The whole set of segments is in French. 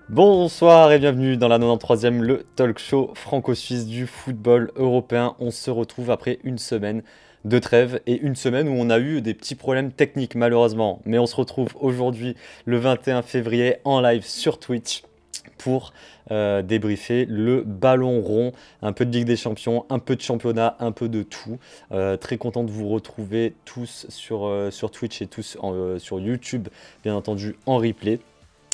Bonsoir et bienvenue dans la 93e, le talk show franco-suisse du football européen. On se retrouve après une semaine de trêve et une semaine où on a eu des petits problèmes techniques malheureusement. Mais on se retrouve aujourd'hui le 21 février en live sur Twitch pour débriefer le ballon rond, un peu de Ligue des Champions, un peu de championnat, un peu de tout. Très content de vous retrouver tous sur Twitch et tous sur YouTube, bien entendu en replay,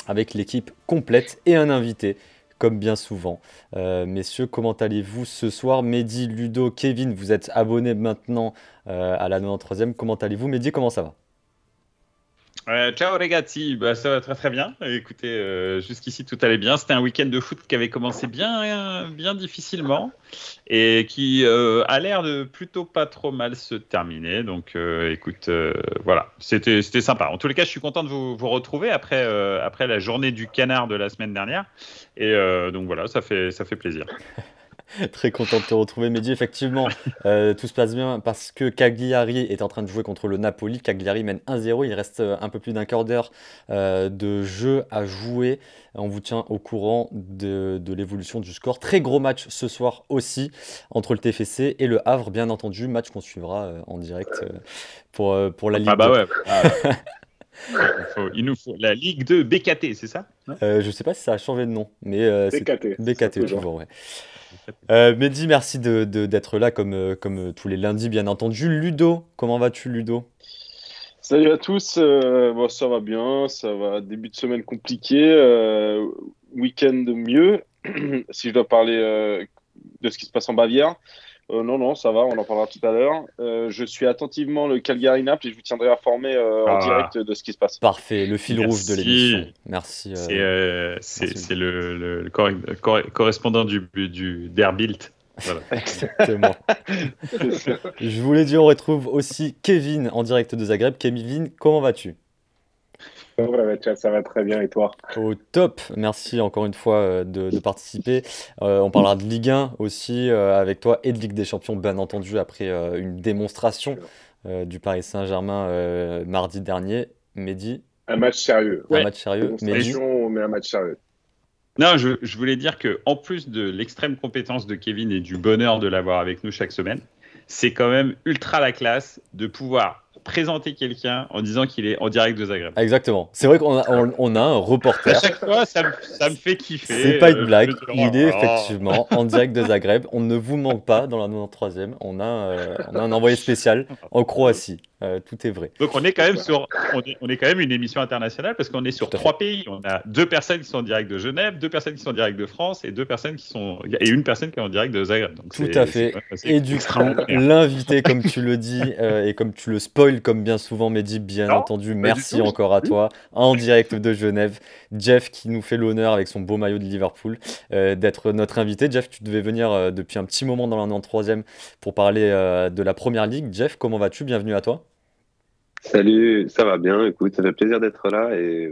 avec l'équipe complète et un invité, comme bien souvent. Messieurs, comment allez-vous ce soir? Mehdi, Ludo, Kevin, vous êtes abonnés maintenant à la 93e. Comment allez-vous? Mehdi, comment ça va? Ciao ragazzi, ça va très très bien. Écoutez, jusqu'ici tout allait bien. C'était un week-end de foot qui avait commencé bien difficilement et qui a l'air de plutôt pas trop mal se terminer. Donc voilà, c'était sympa. En tous les cas, je suis content de vous retrouver après la journée du canard de la semaine dernière. Et donc voilà, ça fait plaisir. Très content de te retrouver, Mehdi. Effectivement, tout se passe bien parce que Cagliari est en train de jouer contre le Napoli. Cagliari mène 1-0. Il reste un peu plus d'un quart d'heure de jeu à jouer. On vous tient au courant de l'évolution du score. Très gros match ce soir aussi entre le TFC et le Havre, bien entendu. Match qu'on suivra en direct pour la Ligue 2. Bah ouais. Il nous faut la Ligue 2 BKT, c'est ça? Je sais pas si ça a changé de nom, mais BKT, c'est BKT toujours, ouais. Mehdi, merci d'être là comme tous les lundis, bien entendu. Ludo, comment vas-tu, Ludo? Salut à tous, ça va bien, ça va. Début de semaine compliqué, week-end mieux. Si je dois parler de ce qui se passe en Bavière, non, ça va, on en parlera tout à l'heure. Je suis attentivement le Cagliari-Naples et je vous tiendrai informé en direct de ce qui se passe. Parfait, le fil rouge de l'émission. Merci. C'est le correspondant du Der Bild. Voilà. Exactement. Je vous l'ai dit, on retrouve aussi Kevin en direct de Zagreb. Kevin, comment vas-tu? Ça va très bien, et toi? Au top, merci encore une fois de participer. On parlera de Ligue 1 aussi avec toi et de Ligue des Champions, bien entendu, après une démonstration du Paris Saint-Germain mardi dernier. Mehdi? Un match sérieux. Un match sérieux. Mehdi? Mais un match sérieux. Non, je voulais dire qu'en plus de l'extrême compétence de Kevin et du bonheur de l'avoir avec nous chaque semaine, c'est quand même ultra la classe de pouvoir présenter quelqu'un en disant qu'il est en direct de Zagreb. Exactement. C'est vrai qu'on a un reporter. À chaque fois, ça me fait kiffer. C'est pas une blague. Il est effectivement en direct de Zagreb. On ne vous manque pas dans la 93e. On a un envoyé spécial en Croatie. Tout est vrai. Donc on est quand même une émission internationale parce qu'on est sur 3 pays. On a 2 personnes qui sont en direct de Genève, 2 personnes qui sont en direct de France et une personne qui est en direct de Zagreb. Donc tout à fait. Et du coup, l'invité, comme tu le dis et comme tu le spoil comme bien souvent, Mehdi, bien entendu, merci encore à toi, en direct de Genève, Jeff qui nous fait l'honneur avec son beau maillot de Liverpool d'être notre invité. Jeff, tu devais venir depuis un petit moment dans la 93e pour parler de la Première Ligue. Jeff, comment vas-tu? Bienvenue à toi. Salut, ça va bien, écoute, ça fait plaisir d'être là et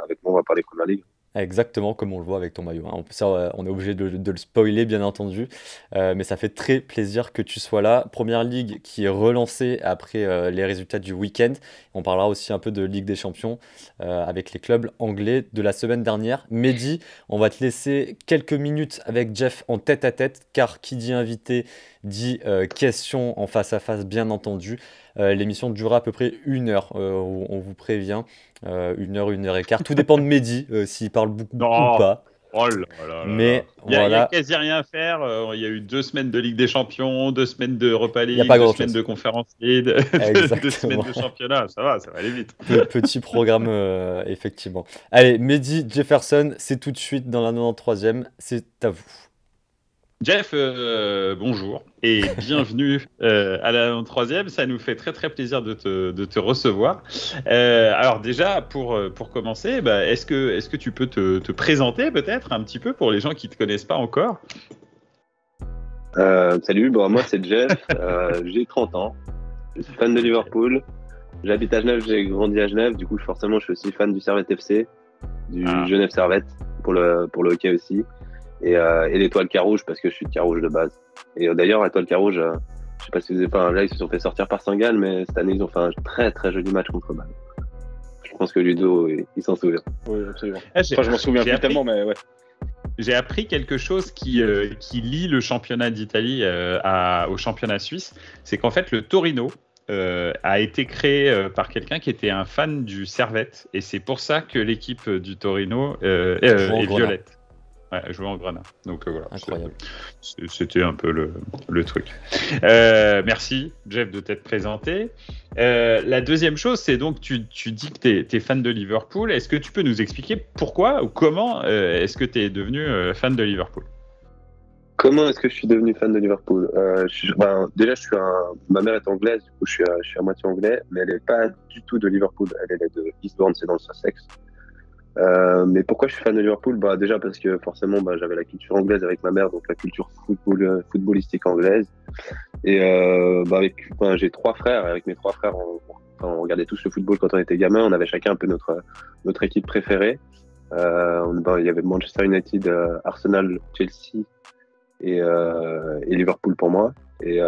avec moi on va parler Première Ligue. Exactement comme on le voit avec ton maillot. Ça, on est obligé de le spoiler bien entendu, mais ça fait très plaisir que tu sois là. Première Ligue qui est relancée après les résultats du week-end. On parlera aussi un peu de Ligue des Champions avec les clubs anglais de la semaine dernière. Mehdi, on va te laisser quelques minutes avec Jeff en tête-à-tête, car qui dit invité dit question en face à face bien entendu. L'émission durera à peu près 1 heure, on vous prévient. 1 heure, 1 heure et quart. Tout dépend de Mehdi, s'il parle beaucoup ou pas. Oh là là. Mais il y a quasi rien à faire. Il y a eu 2 semaines de Ligue des Champions, 2 semaines de Europa League, 2 semaines de Conference League, 2 semaines de championnat. Ça va aller vite. Petit programme, effectivement. Allez, Mehdi Jefferson, c'est tout de suite dans la 93e. C'est à vous. Jeff, bonjour et bienvenue à la 3e. Ça nous fait très très plaisir de te recevoir. Alors déjà, pour commencer, est-ce que tu peux te présenter peut-être un petit peu pour les gens qui ne te connaissent pas encore? Salut, moi c'est Jeff, j'ai 30 ans, je suis fan de Liverpool, j'habite à Genève, j'ai grandi à Genève, du coup forcément je suis aussi fan du Servette FC, du Genève Servette. pour le hockey aussi. Et l'étoile Carouge, parce que je suis de Carouge de base. Et d'ailleurs, l'étoile Carouge, je sais pas si vous avez, enfin, là, ils se sont fait sortir par Saint-Gall, mais cette année, ils ont fait un très très joli match contre Bâle. Je pense que Ludo, il s'en souvient. Oui, absolument. Enfin, je m'en souviens plus tellement, mais ouais. J'ai appris quelque chose qui lie le championnat d'Italie au championnat suisse. C'est qu'en fait, le Torino a été créé par quelqu'un qui était un fan du Servette. Et c'est pour ça que l'équipe du Torino est violette. Ouais, jouer en Grenat. Donc voilà. Incroyable. C'était un peu le truc. Merci, Jeff, de t'être présenté. La deuxième chose, c'est donc, tu dis que tu es fan de Liverpool. Est-ce que tu peux nous expliquer pourquoi ou comment est-ce que tu es devenu fan de Liverpool? Comment est-ce que je suis devenu fan de Liverpool? Déjà, ma mère est anglaise, du coup, je suis à moitié anglais, mais elle n'est pas du tout de Liverpool. Elle est de Eastbourne, c'est dans le Sussex. Mais pourquoi je suis fan de Liverpool? Déjà parce que forcément j'avais la culture anglaise avec ma mère, donc la culture footballistique anglaise. Et j'ai 3 frères, et avec mes 3 frères on regardait tous le football quand on était gamin. On avait chacun un peu notre équipe préférée. Il y avait Manchester United, Arsenal, Chelsea et Liverpool pour moi. Et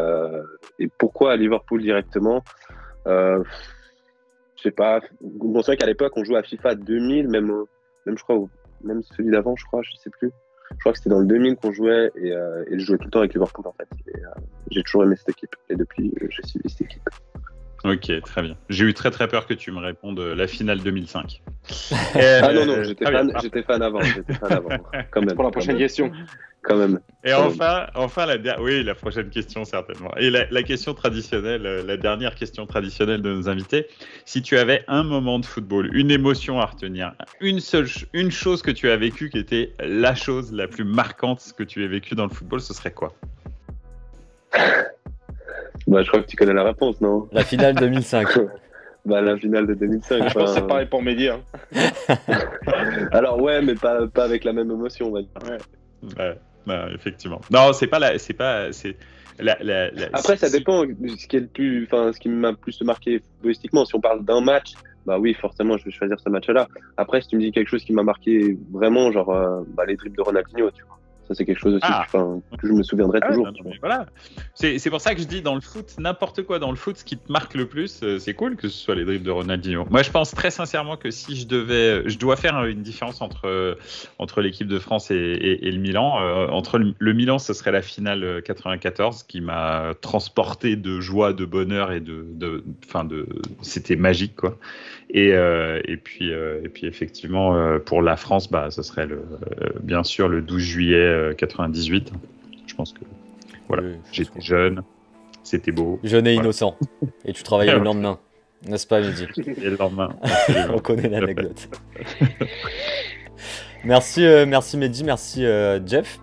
pourquoi à Liverpool directement? Je sais pas. Bon, c'est vrai qu'à l'époque, on jouait à FIFA 2000, même je crois, même celui d'avant, je crois, je sais plus. Je crois que c'était dans le 2000 qu'on jouait et je jouais tout le temps avec Liverpool en fait. Et j'ai toujours aimé cette équipe et depuis, j'ai suivi cette équipe. Ok, très bien. J'ai eu très très peur que tu me répondes la finale 2005. Non, j'étais fan avant, quand même. Pour la prochaine question. Quand même. Et enfin la prochaine question certainement. Et la question traditionnelle, la dernière question traditionnelle de nos invités. Si tu avais un moment de football, une émotion à retenir, une chose que tu as vécue qui était la chose la plus marquante que tu aies vécue dans le football, ce serait quoi? Je crois que tu connais la réponse, non? La finale 2005. La finale de 2005. Je pense que c'est pareil pour Mehdi. Hein. Alors ouais, mais pas avec la même émotion, on va dire. Ouais. Effectivement. Non, c'est pas la. Après, ça dépend de ce qui m'a plus marqué footballistiquement. Si on parle d'un match, oui, forcément, je vais choisir ce match-là. Après, si tu me dis quelque chose qui m'a marqué vraiment, genre les dribbles de Ronaldinho, tu vois. Ça, c'est quelque chose aussi que je me souviendrai toujours. Voilà. C'est pour ça que je dis dans le foot, n'importe quoi dans le foot, ce qui te marque le plus, c'est cool que ce soit les dribbles de Ronaldinho. Moi, je pense très sincèrement que si je dois faire une différence entre l'équipe de France et le Milan. Entre le Milan, ce serait la finale 94 qui m'a transporté de joie, de bonheur et c'était magique, quoi. Et puis effectivement, pour la France, ce serait bien sûr le 12 juillet 98. Je pense que voilà, j'étais jeune, c'était beau. Jeune et innocent. Et tu travaillais le lendemain, n'est-ce pas, Mehdi? Et le lendemain. On connaît l'anecdote. Merci Mehdi, merci Jeff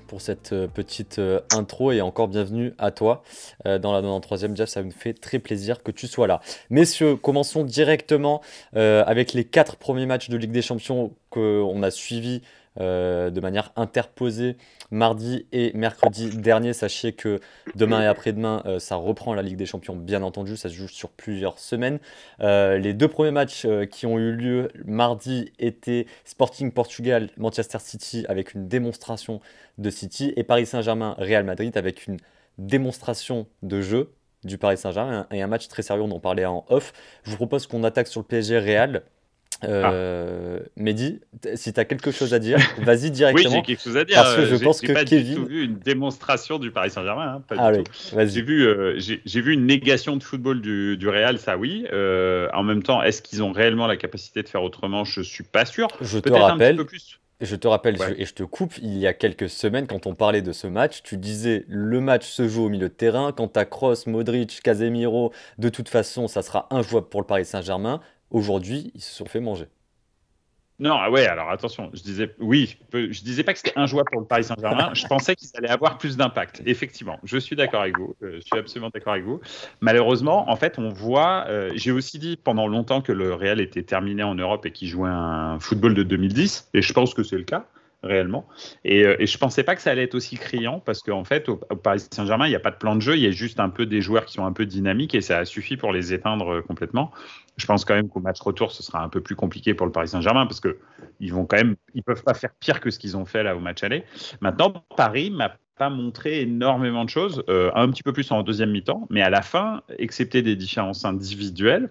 pour cette petite intro et encore bienvenue à toi dans la 93e. Jeff, ça me fait très plaisir que tu sois là. Messieurs, commençons directement avec les 4 premiers matchs de Ligue des Champions qu'on a suivis de manière interposée mardi et mercredi dernier. Sachez que demain et après-demain, ça reprend la Ligue des Champions, bien entendu. Ça se joue sur plusieurs semaines. Les 2 premiers matchs qui ont eu lieu mardi étaient Sporting Portugal, Manchester City avec une démonstration de City et Paris Saint-Germain, Real Madrid avec une démonstration de jeu du Paris Saint-Germain et un match très sérieux, on en parlait en off. Je vous propose qu'on attaque sur le PSG Real. Mehdi, si tu as quelque chose à dire, vas-y directement. Oui, j'ai quelque chose à dire. Parce que je pense que pas Kevin... du tout vu une démonstration du Paris Saint-Germain. Pas du tout. Vas-y. J'ai vu une négation de football du Real, ça oui. En même temps, est-ce qu'ils ont réellement la capacité de faire autrement? Je suis pas sûr. Je te rappelle, un petit peu plus. Et je te coupe, il y a quelques semaines, quand on parlait de ce match, tu disais le match se joue au milieu de terrain. Quant à Kroos, Modric, Casemiro, de toute façon, ça sera injouable pour le Paris Saint-Germain. Aujourd'hui, ils se sont fait manger. Non, alors attention, je disais pas que c'était injouable pour le Paris Saint-Germain, je pensais qu'ils allaient avoir plus d'impact. Effectivement, je suis d'accord avec vous, je suis absolument d'accord avec vous. Malheureusement, en fait, on voit, j'ai aussi dit pendant longtemps que le Real était terminé en Europe et qu'il jouait un football de 2010, et je pense que c'est le cas. réellement. Et je pensais pas que ça allait être aussi criant parce qu'en fait, au Paris Saint-Germain, il n'y a pas de plan de jeu, il y a juste un peu des joueurs qui sont un peu dynamiques et ça a suffi pour les éteindre complètement. Je pense quand même qu'au match retour, ce sera un peu plus compliqué pour le Paris Saint-Germain parce que ils peuvent pas faire pire que ce qu'ils ont fait là au match aller. Maintenant, Paris m'a pas montré énormément de choses, un petit peu plus en deuxième mi-temps, mais à la fin, excepté des différences individuelles,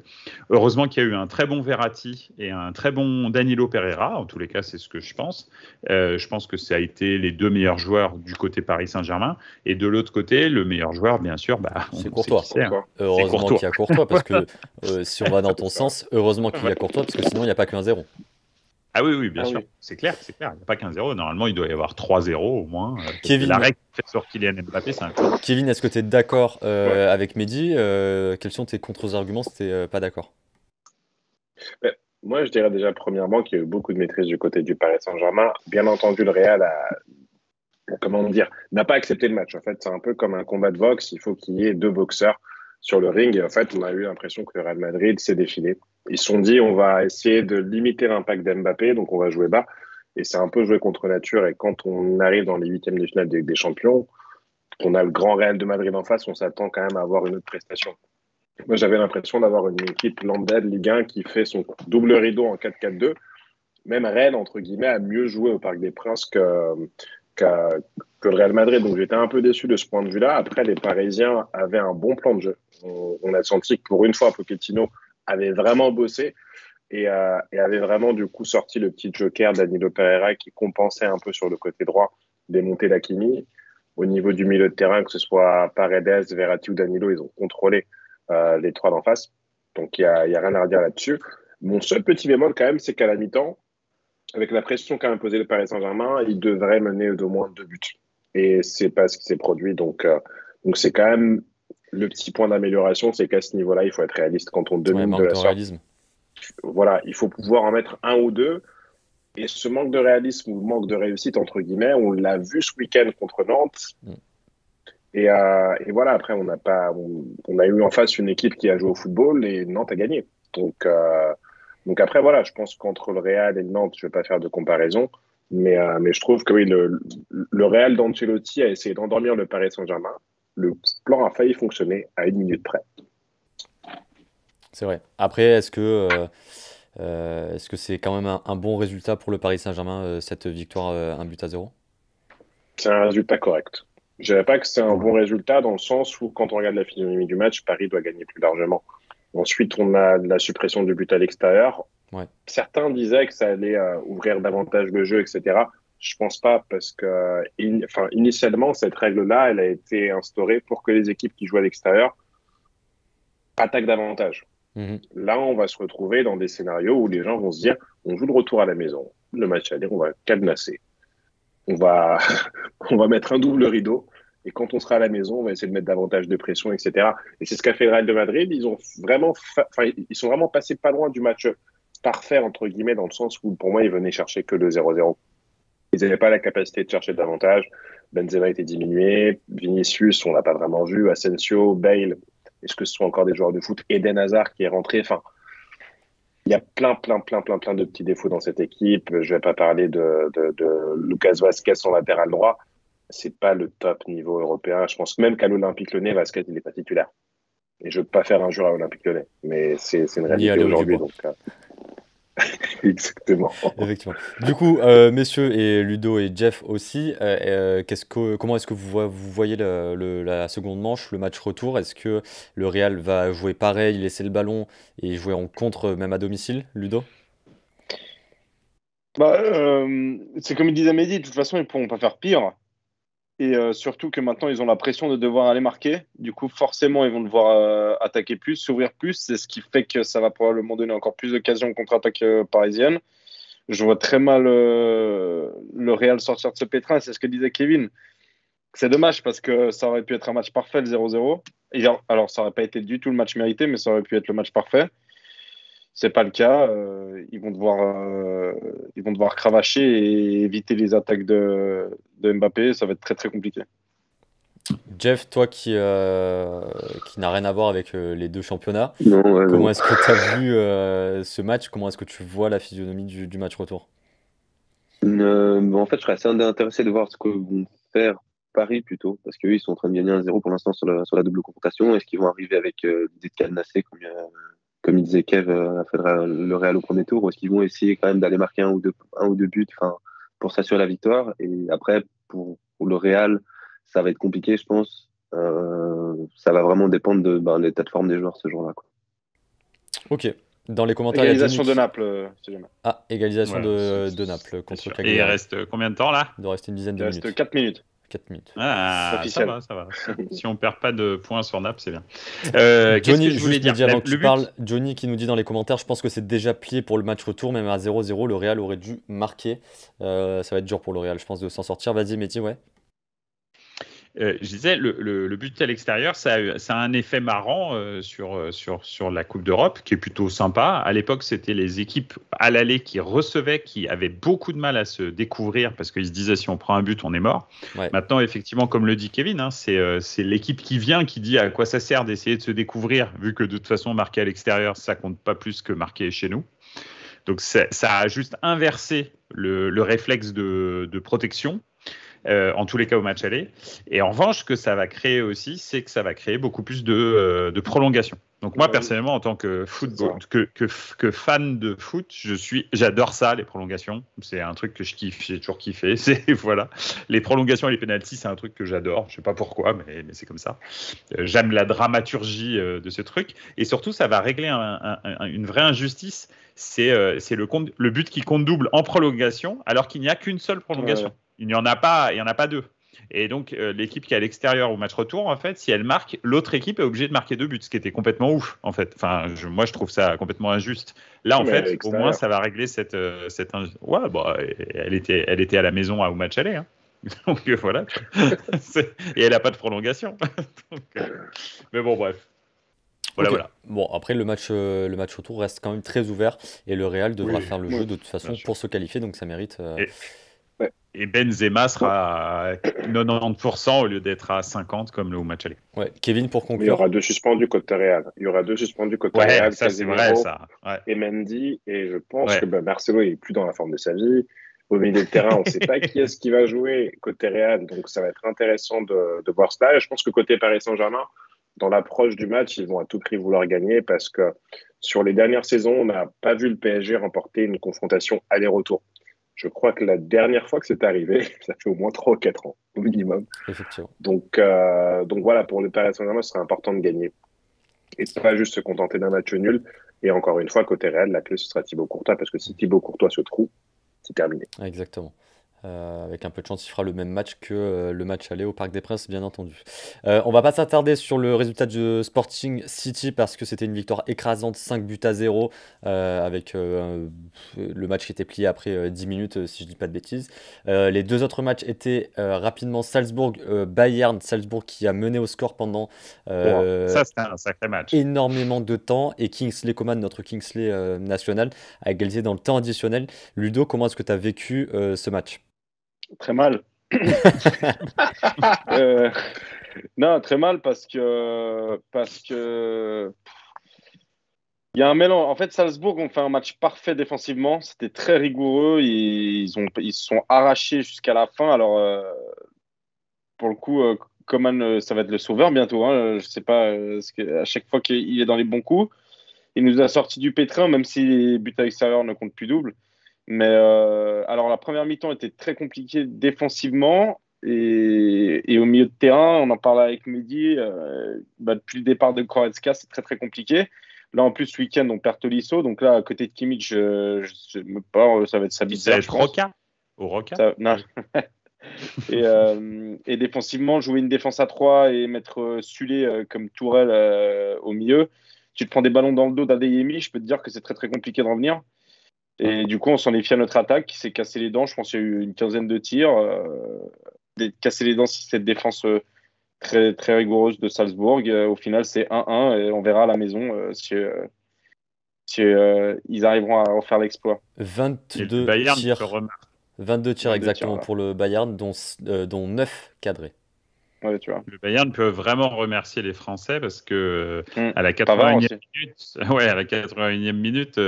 heureusement qu'il y a eu un très bon Verratti et un très bon Danilo Pereira, en tous les cas, c'est ce que je pense. Je pense que ça a été les deux meilleurs joueurs du côté Paris Saint-Germain. Et de l'autre côté, le meilleur joueur, bien sûr, c'est Courtois. Heureusement qu'il y a Courtois, parce que si on va dans ton sens, heureusement qu'il y a Courtois, parce que sinon, il n'y a pas que 1-0. Ah oui, bien sûr. Oui. C'est clair. Il n'y a pas qu'un 0. Normalement, il doit y avoir 3-0 au moins. Kevin, la règle fait sur Kylian Mbappé, c'est un peu... Kevin, est-ce que tu es d'accord avec Mehdi quels sont tes contre-arguments si tu n'es pas d'accord? Moi, je dirais déjà premièrement qu'il y a eu beaucoup de maîtrise du côté du Paris Saint-Germain. Bien entendu, le Real n'a pas accepté le match. En fait, c'est un peu comme un combat de boxe. Il faut qu'il y ait deux boxeurs sur le ring. Et en fait, on a eu l'impression que le Real Madrid s'est défilé. Ils se sont dit, on va essayer de limiter l'impact d'Mbappé, donc on va jouer bas. Et c'est un peu jouer contre nature. Et quand on arrive dans les huitièmes de finale des Champions, on a le grand Real de Madrid en face, on s'attend quand même à avoir une autre prestation. Moi, j'avais l'impression d'avoir une équipe lambda de Ligue 1 qui fait son double rideau en 4-4-2. Même Rennes, entre guillemets, a mieux joué au Parc des Princes que le Real Madrid. Donc, j'étais un peu déçu de ce point de vue-là. Après, les Parisiens avaient un bon plan de jeu. On a senti que pour une fois, Pochettino avait vraiment bossé et avait vraiment, du coup, sorti le petit joker Danilo Pereira qui compensait un peu sur le côté droit des montées d'Hakimi. Au niveau du milieu de terrain, que ce soit Paredes, Verratti ou Danilo, ils ont contrôlé les trois d'en face. Donc, il y a rien à redire là-dessus. Mon seul petit bémol, quand même, c'est qu'à la mi-temps, avec la pression qu'a imposé le Paris Saint-Germain, il devrait mener d'au moins 2 buts. Et c'est pas ce qui s'est produit. Donc c'est quand même le petit point d'amélioration, c'est qu'à ce niveau-là, il faut être réaliste quand on domine de la sorte. Voilà, il faut pouvoir en mettre un ou deux. Et ce manque de réalisme ou manque de réussite, entre guillemets, on l'a vu ce week-end contre Nantes. Et voilà, après, on a eu en face une équipe qui a joué au football et Nantes a gagné. Donc après, voilà, je pense qu'entre le Real et le Nantes, je ne vais pas faire de comparaison, mais je trouve que oui, le Real d'Ancelotti a essayé d'endormir le Paris Saint-Germain. Le plan a failli fonctionner à 1 minute près. C'est vrai. Après, est-ce que c'est quand même un bon résultat pour le Paris Saint-Germain, cette victoire 1-0? C'est un résultat correct. Je ne dirais pas que c'est un bon résultat dans le sens où, quand on regarde la physionomie du match, Paris doit gagner plus largement. Ensuite, on a la suppression du but à l'extérieur. Ouais. Certains disaient que ça allait ouvrir davantage le jeu, etc. Je pense pas parce que, initialement, cette règle-là, elle a été instaurée pour que les équipes qui jouent à l'extérieur attaquent davantage. Là, on va se retrouver dans des scénarios où les gens vont se dire, on joue le retour à la maison, le match aller, on va cadenasser, on va mettre un double rideau. Et quand on sera à la maison, on va essayer de mettre davantage de pression, etc. Et c'est ce qu'a fait le Real de Madrid. Ils sont vraiment passés pas loin du match parfait, entre guillemets, dans le sens où, pour moi, ils venaient chercher que le 0-0. Ils n'avaient pas la capacité de chercher davantage. Benzema était diminué. Vinicius, on l'a pas vraiment vu. Asensio, Bale, est-ce que ce sont encore des joueurs de foot? Eden Hazard qui est rentré. Enfin, il y a plein de petits défauts dans cette équipe. Je vais pas parler de Lucas Vazquez en latéral droit. C'est pas le top niveau européen. Je pense même qu'à l'Olympique Lyonnais, Vazquez, il n'est pas titulaire. Et je veux pas faire injure à l'Olympique Lyonnais, mais c'est une réalité aujourd'hui. Donc, exactement. Effectivement. Du coup, messieurs et Ludo et Jeff aussi, comment est-ce que vous voyez la seconde manche, le match retour? Est-ce que le Real va jouer pareil, laisser le ballon et jouer en contre, même à domicile, Ludo? C'est comme il disait Mehdi, de toute façon, ils ne pourront pas faire pire. Et surtout que maintenant, ils ont la pression de devoir aller marquer. Du coup, forcément, ils vont devoir attaquer plus, s'ouvrir plus. C'est ce qui fait que ça va probablement donner encore plus d'occasions de contre-attaque parisienne. Je vois très mal le Real sortir de ce pétrin. C'est ce que disait Kevin. C'est dommage parce que ça aurait pu être un match parfait, le 0-0. Alors, ça n'aurait pas été du tout le match mérité, mais ça aurait pu être le match parfait. C'est pas le cas. Ils vont devoir cravacher et éviter les attaques de Mbappé. Ça va être très très compliqué. Jeff, toi qui n'a rien à voir avec les deux championnats, comment est-ce que tu as vu ce match? Comment est-ce que tu vois la physionomie du match retour? En fait, je serais assez intéressé de voir ce que vont faire Paris plutôt, parce qu'eux, ils sont en train de gagner 1-0 pour l'instant sur la double confrontation. Est-ce qu'ils vont arriver avec l'idée de cadenasser, comme il disait Kev, le Real au premier tour, ou est-ce qu'ils vont essayer quand même d'aller marquer un ou deux buts, pour s'assurer la victoire? Et après, pour le Real, ça va être compliqué, je pense. Ça va vraiment dépendre de l'état de forme des joueurs ce jour-là, quoi. Ok. Dans les commentaires, il y a Égalisation Johnny de Naples, si jamais. Ah, égalisation Voilà, de Naples contre Et il Cagliari. reste combien de temps là? Il doit rester une dizaine Il de reste minutes. 4 minutes. 4 minutes. Ah, ça officiel. va, ça va. Si on perd pas de points sur Naples, c'est bien. Qu'est-ce Johnny, que je voulais juste dire? me dire avant que Le tu but- parles, Johnny qui nous dit dans les commentaires, je pense que c'est déjà plié pour le match retour, même à 0-0, le Real aurait dû marquer. Ça va être dur pour le Real, je pense, de s'en sortir. Vas-y, Mehdi, ouais. Je disais, le but à l'extérieur, ça a un effet marrant sur la Coupe d'Europe, qui est plutôt sympa. À l'époque, c'était les équipes à l'aller qui recevaient, qui avaient beaucoup de mal à se découvrir, parce qu'ils se disaient, si on prend un but, on est mort. Ouais. Maintenant, effectivement, comme le dit Kevin, hein, c'est l'équipe qui vient, qui dit à quoi ça sert d'essayer de se découvrir, vu que de toute façon, marquer à l'extérieur, ça compte pas plus que marquer chez nous. Donc, ça a juste inversé le réflexe de protection. En tous les cas au match aller. Et en revanche, ce que ça va créer aussi, c'est que ça va créer beaucoup plus de prolongation. Donc moi, personnellement, en tant que que fan de foot, j'adore ça, les prolongations. C'est un truc que je kiffe, j'ai toujours kiffé. Voilà. Les prolongations et les pénaltys, c'est un truc que j'adore. Je sais pas pourquoi, mais c'est comme ça. J'aime la dramaturgie de ce truc. Et surtout, ça va régler une vraie injustice. C'est le but qui compte double en prolongation, alors qu'il n'y a qu'une seule prolongation. Ouais. Il n'y en a pas deux. Et donc, l'équipe qui est à l'extérieur au match retour, en fait, si elle marque, l'autre équipe est obligée de marquer 2 buts, ce qui était complètement ouf, en fait. Enfin, moi, je trouve ça complètement injuste. Là, en fait, au moins, ça va régler cette ouais, bah, elle était à la maison au match aller. Hein. Donc, voilà. Et elle n'a pas de prolongation. Donc, mais bon, bref. Voilà, Ok. voilà. Bon, après, le match retour reste quand même très ouvert et le Real devra faire le jeu de toute façon bien sûr. pour se qualifier, donc ça mérite. Et Benzema sera à 90% au lieu d'être à 50% comme le match aller. Ouais. Kevin, pour Il y conclure. aura 2 suspendus côté Real. Il y aura 2 suspendus côté Ouais, Real, ça c'est vrai, Casemiro ça. Ouais. et Mendy. Et je pense Ouais. que Marcelo est plus dans la forme de sa vie. Au milieu de terrain, on ne sait pas qui est-ce qui va jouer côté Real. Donc ça va être intéressant de voir cela. Et je pense que côté Paris Saint-Germain, dans l'approche du match, ils vont à tout prix vouloir gagner parce que sur les dernières saisons, on n'a pas vu le PSG remporter une confrontation aller-retour. Je crois que la dernière fois que c'est arrivé, ça fait au moins 3 ou 4 ans, au minimum. Effectivement. Donc voilà, pour le Paris Saint-Germain, ce serait important de gagner. Et pas juste se contenter d'un match nul. Et encore une fois, côté Real, la clé, ce sera Thibaut Courtois, parce que si Thibaut Courtois se trouve, c'est terminé. Exactement. Avec un peu de chance, il fera le même match que le match aller au Parc des Princes, bien entendu. On va pas s'attarder sur le résultat du Sporting City parce que c'était une victoire écrasante, 5-0, avec le match qui était plié après 10 minutes, si je dis pas de bêtises. Les deux autres matchs étaient rapidement Salzbourg-Bayern, Salzbourg qui a mené au score pendant Ça, c'était un sacré match. énormément de temps, et Kingsley Coman, notre Kingsley national, a égalisé dans le temps additionnel. Ludo, comment est-ce que tu as vécu ce match? Très mal. Non, très mal parce que il y a un mélange. En fait, Salzbourg ont fait un match parfait défensivement. C'était très rigoureux. Ils se sont arrachés jusqu'à la fin. Alors, pour le coup, Coman, ça va être le sauveur bientôt. Hein. Je sais pas, parce que à chaque fois qu'il est dans les bons coups, il nous a sorti du pétrin, même si les buts à l'extérieur ne comptent plus double. Mais alors, la première mi-temps était très compliquée défensivement. Et au milieu de terrain, on en parlait avec Mehdi, depuis le départ de Goretzka, c'est très très compliqué. Là, en plus, ce week-end, on perd Tolisso. Donc là, à côté de Kimmich, je me parle, ça va être Sabitzer. Ça va être Roca. Au Roca. Non. Et défensivement, jouer une défense à 3 et mettre Sulé comme Tourelle au milieu. Tu te prends des ballons dans le dos d'Adeyemi, je peux te dire que c'est très très compliqué de revenir. Et du coup, on s'en est fié à notre attaque qui s'est cassé les dents. Je pense qu'il y a eu une quinzaine de tirs. Casser les dents, si cette défense très, très rigoureuse de Salzbourg. Au final, c'est 1-1 et on verra à la maison si ils arriveront à refaire l'exploit. 22 Bayern tirs, peut remarquer. 22 tirs 22 exactement tirs, là. pour le Bayern, dont 9 cadrés. Ouais, tu vois. Le Bayern peut vraiment remercier les Français parce que à la Pavard 81e aussi. minute, ouais, à la 81e minute,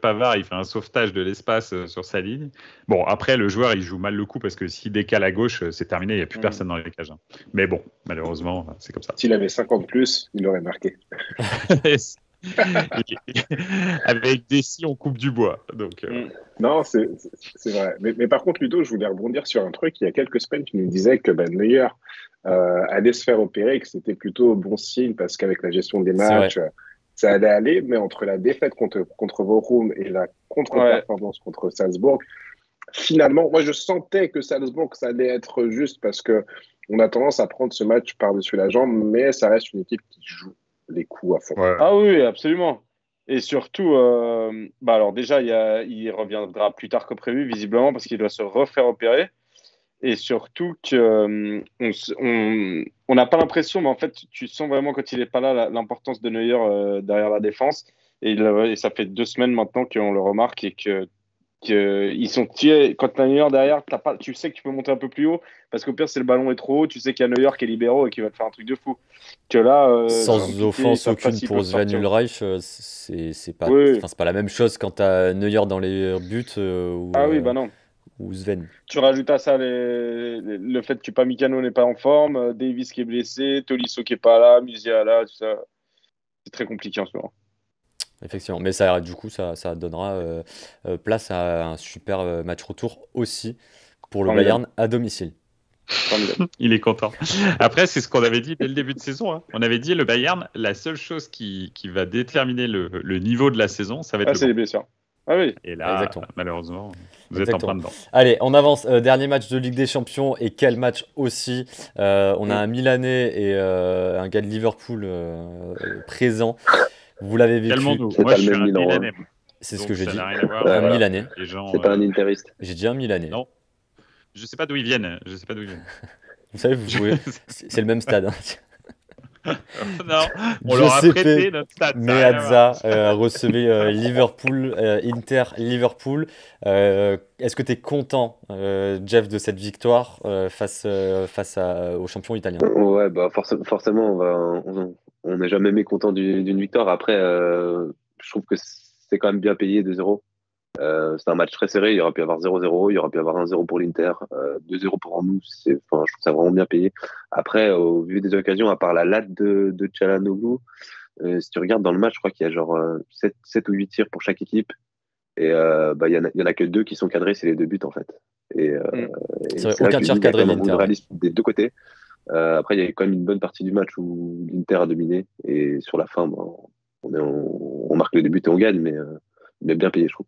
Pavard il fait un sauvetage de l'espace sur sa ligne. Bon, après le joueur il joue mal le coup parce que s'il décale à gauche, c'est terminé, il n'y a plus personne dans les cages, hein. Mais bon, malheureusement, c'est comme ça. S'il avait 50 plus, il aurait marqué. Avec des si on coupe du bois. Donc, Non, c'est vrai. Mais par contre, Ludo, je voulais rebondir sur un truc. Il y a quelques semaines, tu nous disais que Neuer allait se faire opérer, que c'était plutôt bon signe parce qu'avec la gestion des C'est vrai. matchs, ça allait aller. Mais entre la défaite contre Bochum et la contre-performance contre Salzbourg, finalement, moi, je sentais que Salzbourg, ça allait être juste parce que on a tendance à prendre ce match par-dessus la jambe, mais ça reste une équipe qui joue les coups à fond. ouais. Ah oui, absolument. Et surtout, alors déjà, il reviendra plus tard que prévu, visiblement, parce qu'il doit se refaire opérer. Et surtout que on n'a pas l'impression, mais en fait, tu sens vraiment quand il n'est pas là l'importance de Neuer derrière la défense. Et ça fait 2 semaines maintenant qu'on le remarque et que ils sont tirés. Quand tu as Neuer derrière, tu sais que tu peux monter un peu plus haut parce qu'au pire, si le ballon est trop haut, tu sais qu'il y a Neuer qui est libéraux et qui va te faire un truc de fou. Que là, c'est Sans compliqué, ils offense savent pas aucune s'ils pour peuvent Sven sortir. Ulreich, c'est pas, Oui. enfin, c'est pas la même chose quand t'as Neuer dans les buts Ah oui, bah non. ou Sven. Tu rajoutes à ça le fait que Upamecano n'est pas en forme, Davis qui est blessé, Tolisso qui est pas là, Musiala, tout ça. C'est très compliqué en ce moment. Effectivement, mais ça, du coup, ça donnera place à un super match retour aussi pour le Formidable. Bayern à domicile. Formidable. Il est content. Après, c'est ce qu'on avait dit dès le début de saison, hein. On avait dit le Bayern, la seule chose qui va déterminer le niveau de la saison, ça va être Ah, le c'est banc. les blessures. Ah oui. Et là, Exactement. malheureusement, vous êtes en Exactement. plein dedans. Allez, on avance. Dernier match de Ligue des Champions et quel match aussi. On a un Milanais et un gars de Liverpool présent. Vous l'avez vécu. Calmons-nous. C'est Moi, pas je le suis même un Milan, Milanais. C'est ce Donc, que j'ai ça dit. n'a rien à voir. Un voilà. Milanais. Les gens, C'est pas un interiste. J'ai dit un Milanais. non, je sais pas d'où ils viennent. Je sais pas d'où ils viennent. Vous savez, vous jouez. C'est le même stade, hein. Non, on leur a Giuseppe prêté notre stade. ça a rien à voir. Meazza recevait Liverpool, Inter Liverpool. Est-ce que tu es content, Jeff, de cette victoire face au champion italien? Ouais, bah forcément, on n'est jamais mécontent d'une victoire. Après, je trouve que c'est quand même bien payé 2-0. C'est un match très serré. Il y aurait pu y avoir 0-0, il y aurait pu y avoir 1-0 pour l'Inter, 2-0 pour nous. Je trouve ça vraiment bien payé. Après, au vu des occasions, à part la latte de Çalhanoğlu, si tu regardes dans le match, je crois qu'il y a genre 7 ou 8 tirs pour chaque équipe. Et bah, il y en a que 2 qui sont cadrés, c'est les 2 buts en fait. Et C'est vrai, c'est là aucun que tir il y a cadré quand de même un manque l'Inter, de ouais. réalisme des 2 côtés. Après, il y a quand même une bonne partie du match où l'Inter a dominé. Et sur la fin, bah, on marque les buts et on gagne, mais bien payé, je trouve.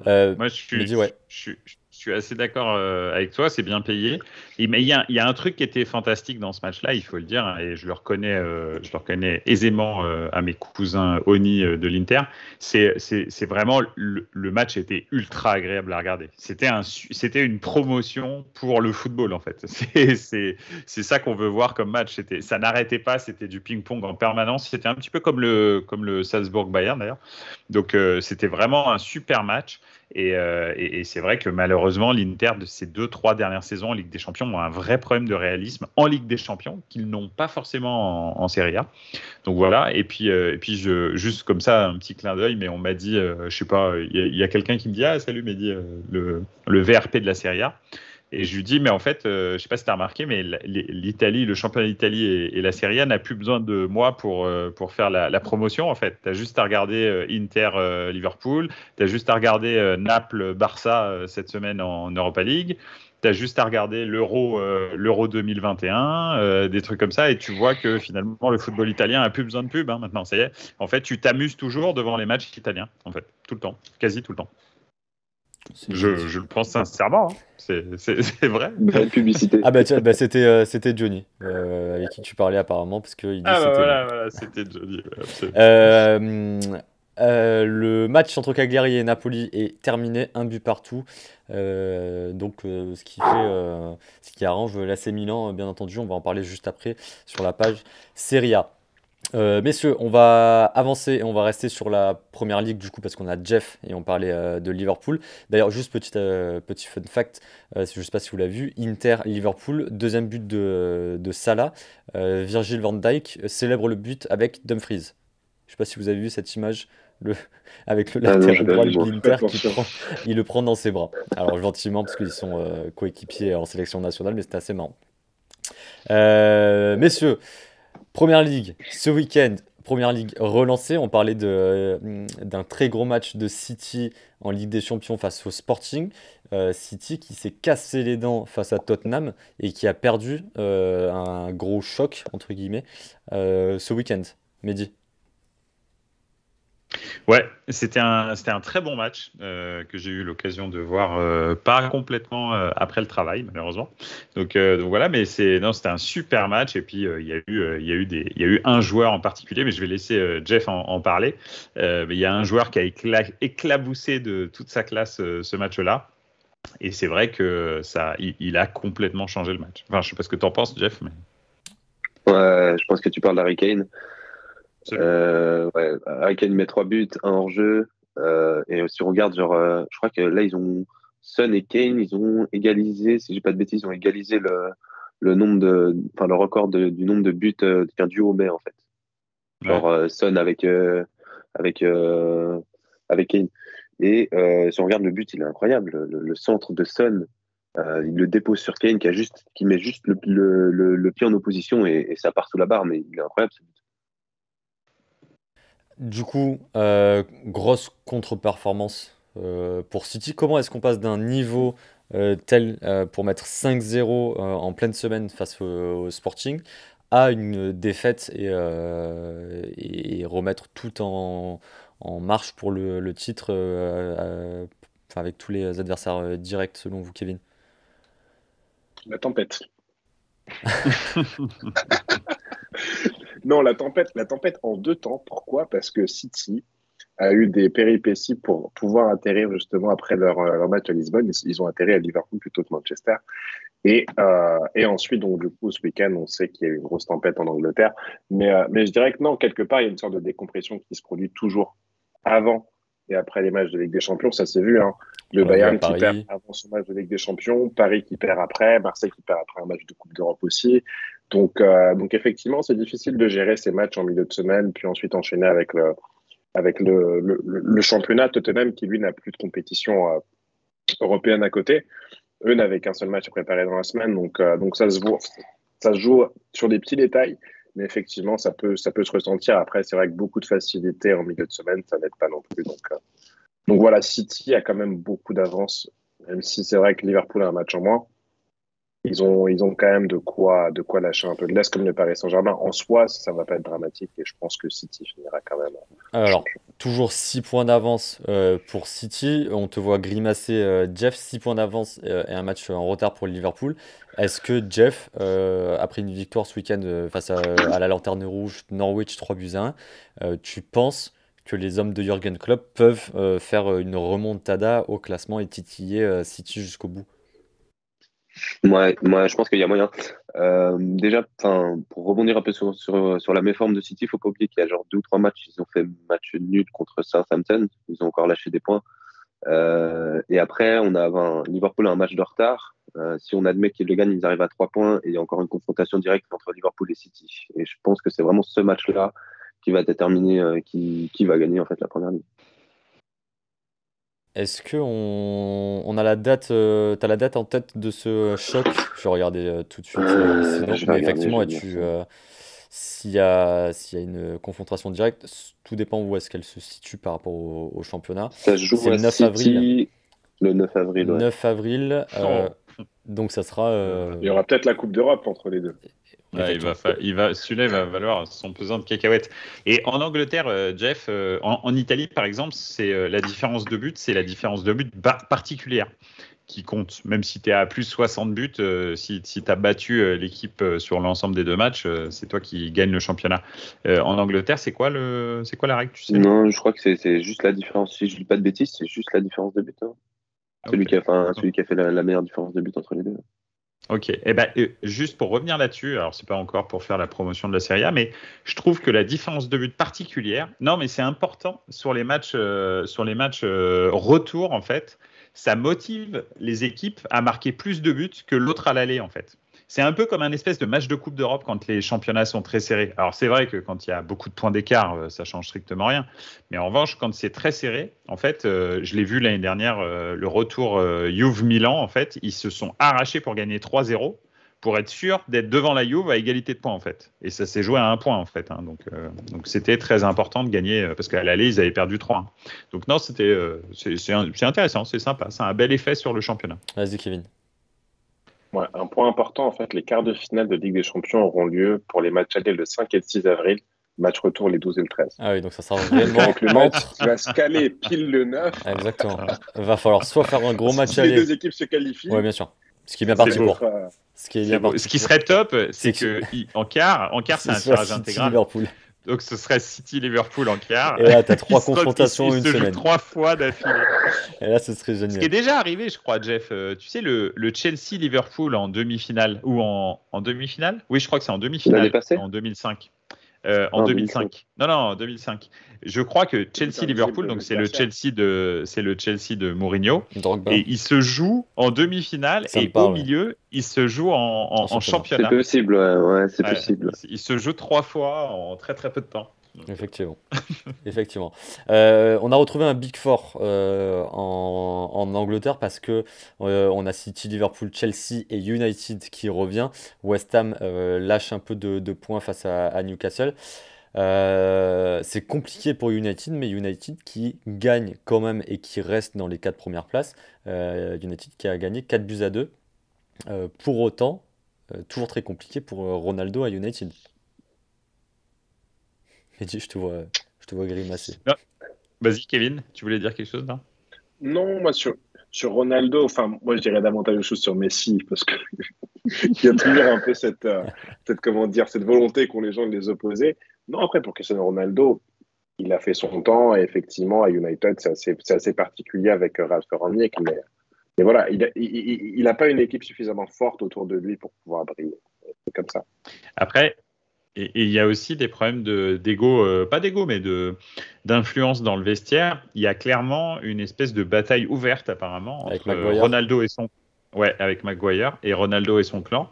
Moi, je me suis, dis, ouais. je suis assez d'accord avec toi, c'est bien payé. Mais il y a un truc qui était fantastique dans ce match-là, il faut le dire, et je le reconnais aisément à mes cousins Oni de l'Inter. C'est vraiment le match était ultra agréable à regarder. C'était une promotion pour le football en fait. C'est ça qu'on veut voir comme match. Ça n'arrêtait pas, c'était du ping-pong en permanence. C'était un petit peu comme le Salzbourg-Bayern d'ailleurs. Donc c'était vraiment un super match. Et c'est vrai que malheureusement, l'Inter de ces 2-3 dernières saisons en Ligue des Champions ont un vrai problème de réalisme en Ligue des Champions qu'ils n'ont pas forcément en Serie A. Donc voilà. Et puis juste comme ça, un petit clin d'œil, mais on m'a dit, je sais pas, il y a quelqu'un qui me dit, ah salut Mehdi, le VRP de la Serie A. Et je lui dis, mais en fait, je sais pas si tu as remarqué, mais l'Italie, le championnat d'Italie et la Serie A n'a plus besoin de moi pour faire la promotion. En fait, tu as juste à regarder Inter-Liverpool, tu as juste à regarder Naples-Barça cette semaine en Europa League, tu as juste à regarder l'Euro 2021, des trucs comme ça, et tu vois que finalement, le football italien a plus besoin de pub, hein, maintenant. Ça y est. En fait, tu t'amuses toujours devant les matchs italiens, en fait, tout le temps, quasi tout le temps. Je le pense sincèrement, hein. C'est vrai. Belle publicité. Ah bah tiens, c'était Johnny avec qui tu parlais apparemment parce qu'il dit Ah bah c'était voilà, c'était Johnny. Absolument. le match entre Cagliari et Napoli est terminé, un but partout. Donc ce qui arrange l'AC Milan, bien entendu, on va en parler juste après sur la page Serie A. Messieurs, on va avancer et on va rester sur la première ligue du coup parce qu'on a Jeff et on parlait de Liverpool. D'ailleurs, juste petit fun fact, je ne sais pas si vous l'avez vu, Inter-Liverpool, deuxième but de Salah, Virgil van Dijk célèbre le but avec Dumfries. Je ne sais pas si vous avez vu cette image avec le Ah non, j'ai latéral pas droit vu, de moi. l'Inter Attention. il le prend dans ses bras. Alors gentiment parce qu'ils sont coéquipiers en sélection nationale, mais c'était assez marrant. Messieurs, Première Ligue, ce week-end, Première Ligue relancée. On parlait d'un très gros match de City en Ligue des Champions face au Sporting. City qui s'est cassé les dents face à Tottenham et qui a perdu un gros choc, entre guillemets, ce week-end. Mehdi. Ouais, c'était un très bon match que j'ai eu l'occasion de voir, pas complètement après le travail, malheureusement. Donc voilà, mais c'était un super match. Et puis il y a eu un joueur en particulier, mais je vais laisser Jeff en parler. Mais il y a un joueur qui a éclaboussé de toute sa classe ce match-là. Et c'est vrai que il a complètement changé le match. Enfin, je sais pas ce que tu en penses, Jeff, mais Ouais, je pense que tu parles d'Harry Kane. absolument. Ouais, Harry Kane met 3 buts, un hors-jeu. Et si on regarde, genre, je crois que là, Son et Kane, ils ont égalisé, si j'ai pas de bêtises, ils ont égalisé le nombre enfin, le record du nombre de buts qu'un duo met, en fait. Genre, Ouais. Son avec, euh, avec Kane. Et si on regarde le but, il est incroyable. Le centre de Son, il le dépose sur Kane qui met juste le pied en opposition et ça part sous la barre, mais il est incroyable ce but. Du coup, grosse contre-performance pour City. Comment est-ce qu'on passe d'un niveau tel pour mettre 5-0 en pleine semaine face au Sporting à une défaite et remettre tout en marche pour le titre enfin, avec tous les adversaires directs selon vous, Kevin? La tempête. Non, la tempête en deux temps. Pourquoi? Parce que City a eu des péripéties pour pouvoir atterrir justement après leur match à Lisbonne. Ils ont atterri à Liverpool plutôt que Manchester. Et ensuite, donc, du coup, ce week-end, on sait qu'il y a eu une grosse tempête en Angleterre. Mais je dirais que non, quelque part, il y a une sorte de décompression qui se produit toujours avant et après les matchs de Ligue des Champions. Ça s'est vu, hein. Le On l'a vu à Bayern qui perd Paris. avant son match de Ligue des Champions, Paris qui perd après, Marseille qui perd après un match de Coupe d'Europe aussi. Donc effectivement, c'est difficile de gérer ces matchs en milieu de semaine, puis ensuite enchaîner avec le championnat. Tottenham qui, lui, n'a plus de compétition européenne à côté. Eux n'avaient qu'un seul match à préparer dans la semaine, donc ça se joue sur des petits détails, mais effectivement, ça peut se ressentir. Après, c'est vrai que beaucoup de facilité en milieu de semaine, ça n'aide pas non plus. Donc voilà, City a quand même beaucoup d'avance, même si c'est vrai que Liverpool a un match en moins. Ils ont quand même de quoi lâcher un peu de l'est comme le Paris Saint-Germain. En soi, ça ne va pas être dramatique et je pense que City finira quand même Alors, champion. toujours 6 points d'avance pour City. On te voit grimacer, Jeff, 6 points d'avance et un match en retard pour le Liverpool. Est-ce que Jeff, après une victoire ce week-end face à la Lanterne Rouge, Norwich 3-1, tu penses que les hommes de Jürgen Klopp peuvent faire une remontada au classement et titiller City jusqu'au bout? Moi, je pense qu'il y a moyen. Déjà, enfin, pour rebondir un peu sur la méforme de City, il faut pas oublier qu'il y a genre 2 ou 3 matchs, ils ont fait match nul contre Southampton, ils ont encore lâché des points. Et après, Liverpool a un match de retard. Si on admet qu'ils le gagnent, ils arrivent à 3 points et il y a encore une confrontation directe entre Liverpool et City. Et je pense que c'est vraiment ce match-là qui va déterminer qui va gagner en fait la première ligue. Est-ce que on a t'as la date en tête de ce choc? Je vais regarder tout de suite sinon, Je vais mais regarder, je effectivement, vais dire ça. s'il y a une confrontation directe, tout dépend où est-ce qu'elle se situe par rapport au championnat. Ça se C'est joue le à 9 avril. City le 9 avril, ouais. 9 avril, Oh. donc ça sera Il y aura peut-être la Coupe d'Europe entre les deux. Ouais, effectivement. celui-là il va valoir son pesant de cacahuètes. Et en Angleterre, Jeff, en Italie par exemple, c'est la différence de but, c'est la différence de but particulière qui compte. Même si tu es à plus 60 buts, si tu as battu l'équipe sur l'ensemble des deux matchs, c'est toi qui gagne le championnat. En Angleterre, c'est quoi la règle, tu sais? Non, je crois que c'est juste la différence. Si je dis pas de bêtises, c'est juste la différence de but, hein. Ok. Celui qui a fait la meilleure différence de but entre les deux. Ok, juste pour revenir là-dessus, alors c'est pas encore pour faire la promotion de la Serie A, mais je trouve que la différence de but particulière, non mais c'est important sur les matchs, retour en fait, ça motive les équipes à marquer plus de buts que l'autre à l'aller en fait. C'est un peu comme un espèce de match de Coupe d'Europe quand les championnats sont très serrés. Alors c'est vrai que quand il y a beaucoup de points d'écart, ça change strictement rien. Mais en revanche, quand c'est très serré, en fait, je l'ai vu l'année dernière, le retour Juve Milan, en fait, ils se sont arrachés pour gagner 3-0 pour être sûr d'être devant la Juve à égalité de points en fait. Et ça s'est joué à un point en fait. Hein. Donc c'était très important de gagner parce qu'à l'aller ils avaient perdu 3-1. Donc non, c'est intéressant, c'est sympa, c'est un bel effet sur le championnat. Vas-y, Kevin. Ouais, un point important, en fait, les quarts de finale de Ligue des Champions auront lieu pour les matchs allés le 5 et le 6 avril, match retour les 12 et le 13. Ah oui, donc ça sera vraiment Donc le match qui va se caler pile le 9. Exactement. Il va falloir soit faire un gros match Si aller. les deux équipes se qualifient. Oui, bien sûr. Ce qui est bien parti pour. Ce qui serait top, c'est qu'en quart, c'est un tirage intégral. Liverpool. Donc ce serait City-Liverpool en quart. Et là, tu as 3 confrontations en une se semaine. 3 fois d'affilée. Et là, ce serait génial. Ce qui est déjà arrivé, je crois, Jeff. Tu sais, le Chelsea-Liverpool en demi-finale, ou en demi-finale? Oui, je crois que c'est en demi-finale. L'année passée ? En 2005. En 2005. Non, en 2005. Je crois que Chelsea-Liverpool, donc c'est le Chelsea de Mourinho. Drogba. Et il se joue en demi-finale au milieu, il se joue en championnat. C'est possible, ouais, c'est possible. Il se joue 3 fois en très très peu de temps. Effectivement. Effectivement. On a retrouvé un Big Four en Angleterre parce que on a City, Liverpool, Chelsea et United qui revient. West Ham lâche un peu de points face à Newcastle. C'est compliqué pour United, mais United qui gagne quand même et qui reste dans les 4 premières places. United qui a gagné 4-2. Pour autant, toujours très compliqué pour Ronaldo à United. Mehdi, je te vois grimacer. Non. Vas-y, Kevin, tu voulais dire quelque chose, non? Non, moi sur Ronaldo, enfin moi je dirais davantage de choses sur Messi parce que il y a toujours un peu cette volonté qu'ont les gens de les opposer. Non, après pour Cristiano Ronaldo, il a fait son temps et effectivement à United c'est assez particulier avec Ralph Rangnick, mais voilà, il a pas une équipe suffisamment forte autour de lui pour pouvoir briller. C'est comme ça. Après. Et il y a aussi des problèmes d'ego, pas d'ego, mais d'influence dans le vestiaire. Il y a clairement une espèce de bataille ouverte apparemment entre Ronaldo et avec Maguire et Ronaldo et son clan.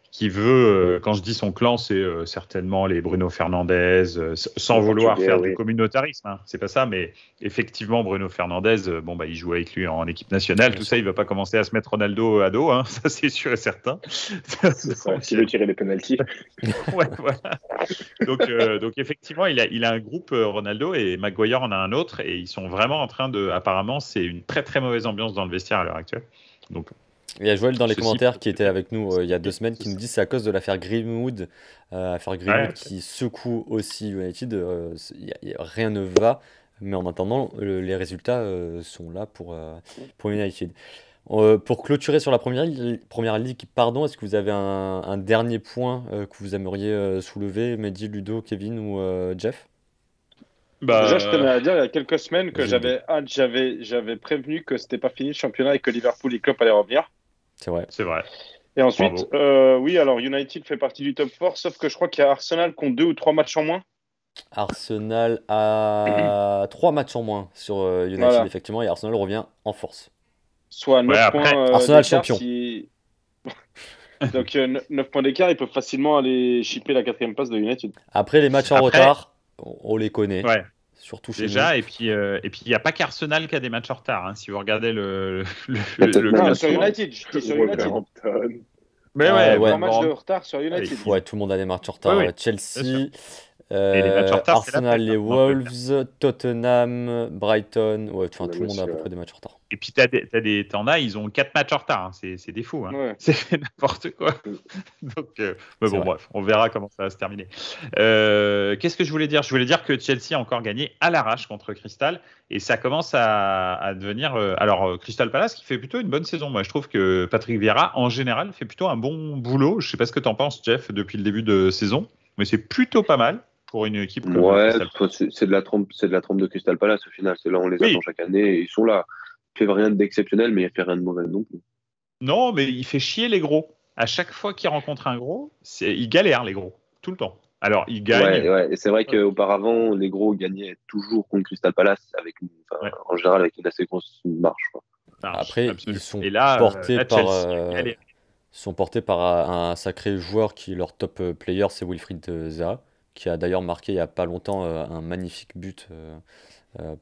Qui veut, quand je dis son clan, c'est certainement les Bruno Fernandes, sans vouloir faire du communautarisme, hein, c'est pas ça, mais effectivement Bruno Fernandes, il joue avec lui en équipe nationale, tout ça, il va pas commencer à se mettre Ronaldo à dos, hein, ça c'est sûr et certain. S'il veut tirer les pénaltys. Ouais, voilà. Donc effectivement, il a un groupe Ronaldo et Maguire en a un autre, et ils sont vraiment en train de, apparemment, c'est une très très mauvaise ambiance dans le vestiaire à l'heure actuelle. Donc il y a Joël dans les commentaires qui était avec nous il y a 2 semaines qui nous dit c'est à cause de l'affaire Greenwood, qui secoue aussi United. Rien ne va, mais en attendant, les résultats sont là pour United. Pour clôturer sur la première ligue, est-ce que vous avez un dernier point que vous aimeriez soulever, Mehdi, Ludo, Kevin ou Jeff? Déjà, je tenais à dire il y a quelques semaines que j'avais prévenu que c'était pas fini le championnat et que Liverpool et Klopp allaient revenir. C'est vrai. Et ensuite, oui, alors United fait partie du top 4, sauf que je crois qu'il y a Arsenal qui ont 2 ou 3 matchs en moins. Arsenal a 3 matchs en moins sur United, effectivement, et Arsenal revient en force. Soit 9 points Arsenal champion. Donc 9 points d'écart, ils peuvent facilement aller chipper la 4e place de United. Après, les matchs en retard, on les connaît. Ouais. Surtout chez déjà, nous. Et puis il n'y a pas qu'Arsenal qui a des matchs en retard. Hein, si vous regardez sur United, je dis sur United. Mais un match de retard sur United. Tout le monde a des matchs en retard. Oui, Chelsea, retard, Arsenal, les Wolves, Tottenham, Brighton. Tout le monde a à peu près des matchs en retard. Et puis t'en as, ils ont 4 matchs en retard. Hein. C'est des fous. Hein. Ouais. C'est n'importe quoi. Donc, mais bon, bref, on verra comment ça va se terminer. Qu'est-ce que je voulais dire? Je voulais dire que Chelsea a encore gagné à l'arrache contre Crystal. Et ça commence à devenir. Alors, Crystal Palace qui fait plutôt une bonne saison. Moi, je trouve que Patrick Vieira, en général, fait plutôt un bon boulot. Je sais pas ce que tu en penses, Jeff, depuis le début de saison. Mais c'est plutôt pas mal pour une équipe comme Crystal Palace. C'est de la trompe de Crystal Palace au final. C'est là, on les attend chaque année et ils sont là. Il fait rien d'exceptionnel, mais il fait rien de mauvais non plus. Non, mais il fait chier les gros. à chaque fois qu'ils rencontrent un gros, ils galèrent, les gros, tout le temps. Alors, ils gagnent. Ouais. Et c'est vrai qu'auparavant, les gros gagnaient toujours contre Crystal Palace Ouais. en général avec une assez grosse marche, quoi. Après, Absolument. ils sont Et là, portés par, Chelsea galère. un sacré joueur qui est leur top player, c'est Wilfried Zaha, qui a d'ailleurs marqué il n'y a pas longtemps un magnifique but,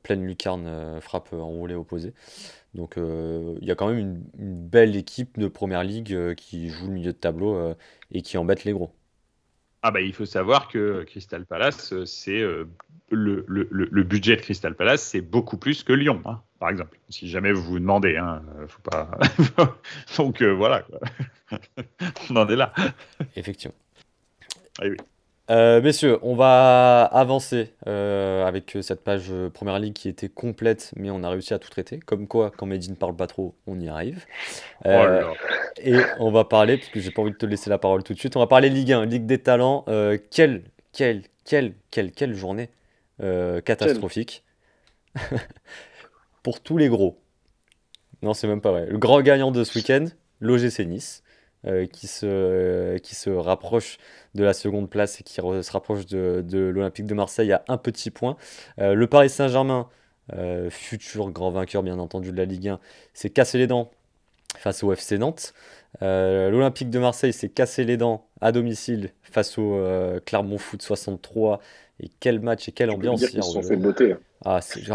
pleine lucarne, frappe enroulée opposée. Donc il y a quand même une belle équipe de Première Ligue qui joue le milieu de tableau et qui embête les gros. Ah bah, il faut savoir que Crystal Palace, c'est le budget de Crystal Palace, c'est beaucoup plus que Lyon, hein, par exemple. Si jamais vous vous demandez, hein, faut pas. Donc voilà, quoi. On en est là. Effectivement. Ah oui. Messieurs, on va avancer avec cette page Première Ligue qui était complète, mais on a réussi à tout traiter. Comme quoi, quand Mehdi ne parle pas trop, on y arrive. Oh là. Et on va parler, parce que j'ai pas envie de te laisser la parole tout de suite, on va parler Ligue 1, Ligue des talents. Quelle journée catastrophique pour tous les gros. Non, c'est même pas vrai. Le grand gagnant de ce week-end, l'OGC Nice, qui se rapproche de la seconde place et qui se rapproche de l'Olympique de Marseille à un petit point. Le Paris Saint-Germain, futur grand vainqueur bien entendu de la Ligue 1, s'est cassé les dents face au FC Nantes. L'Olympique de Marseille s'est cassé les dents à domicile face au Clermont Foot 63. Et quel match et quelle ambiance Dire qu'ils hier. se sont fait botter. Ah, c'était.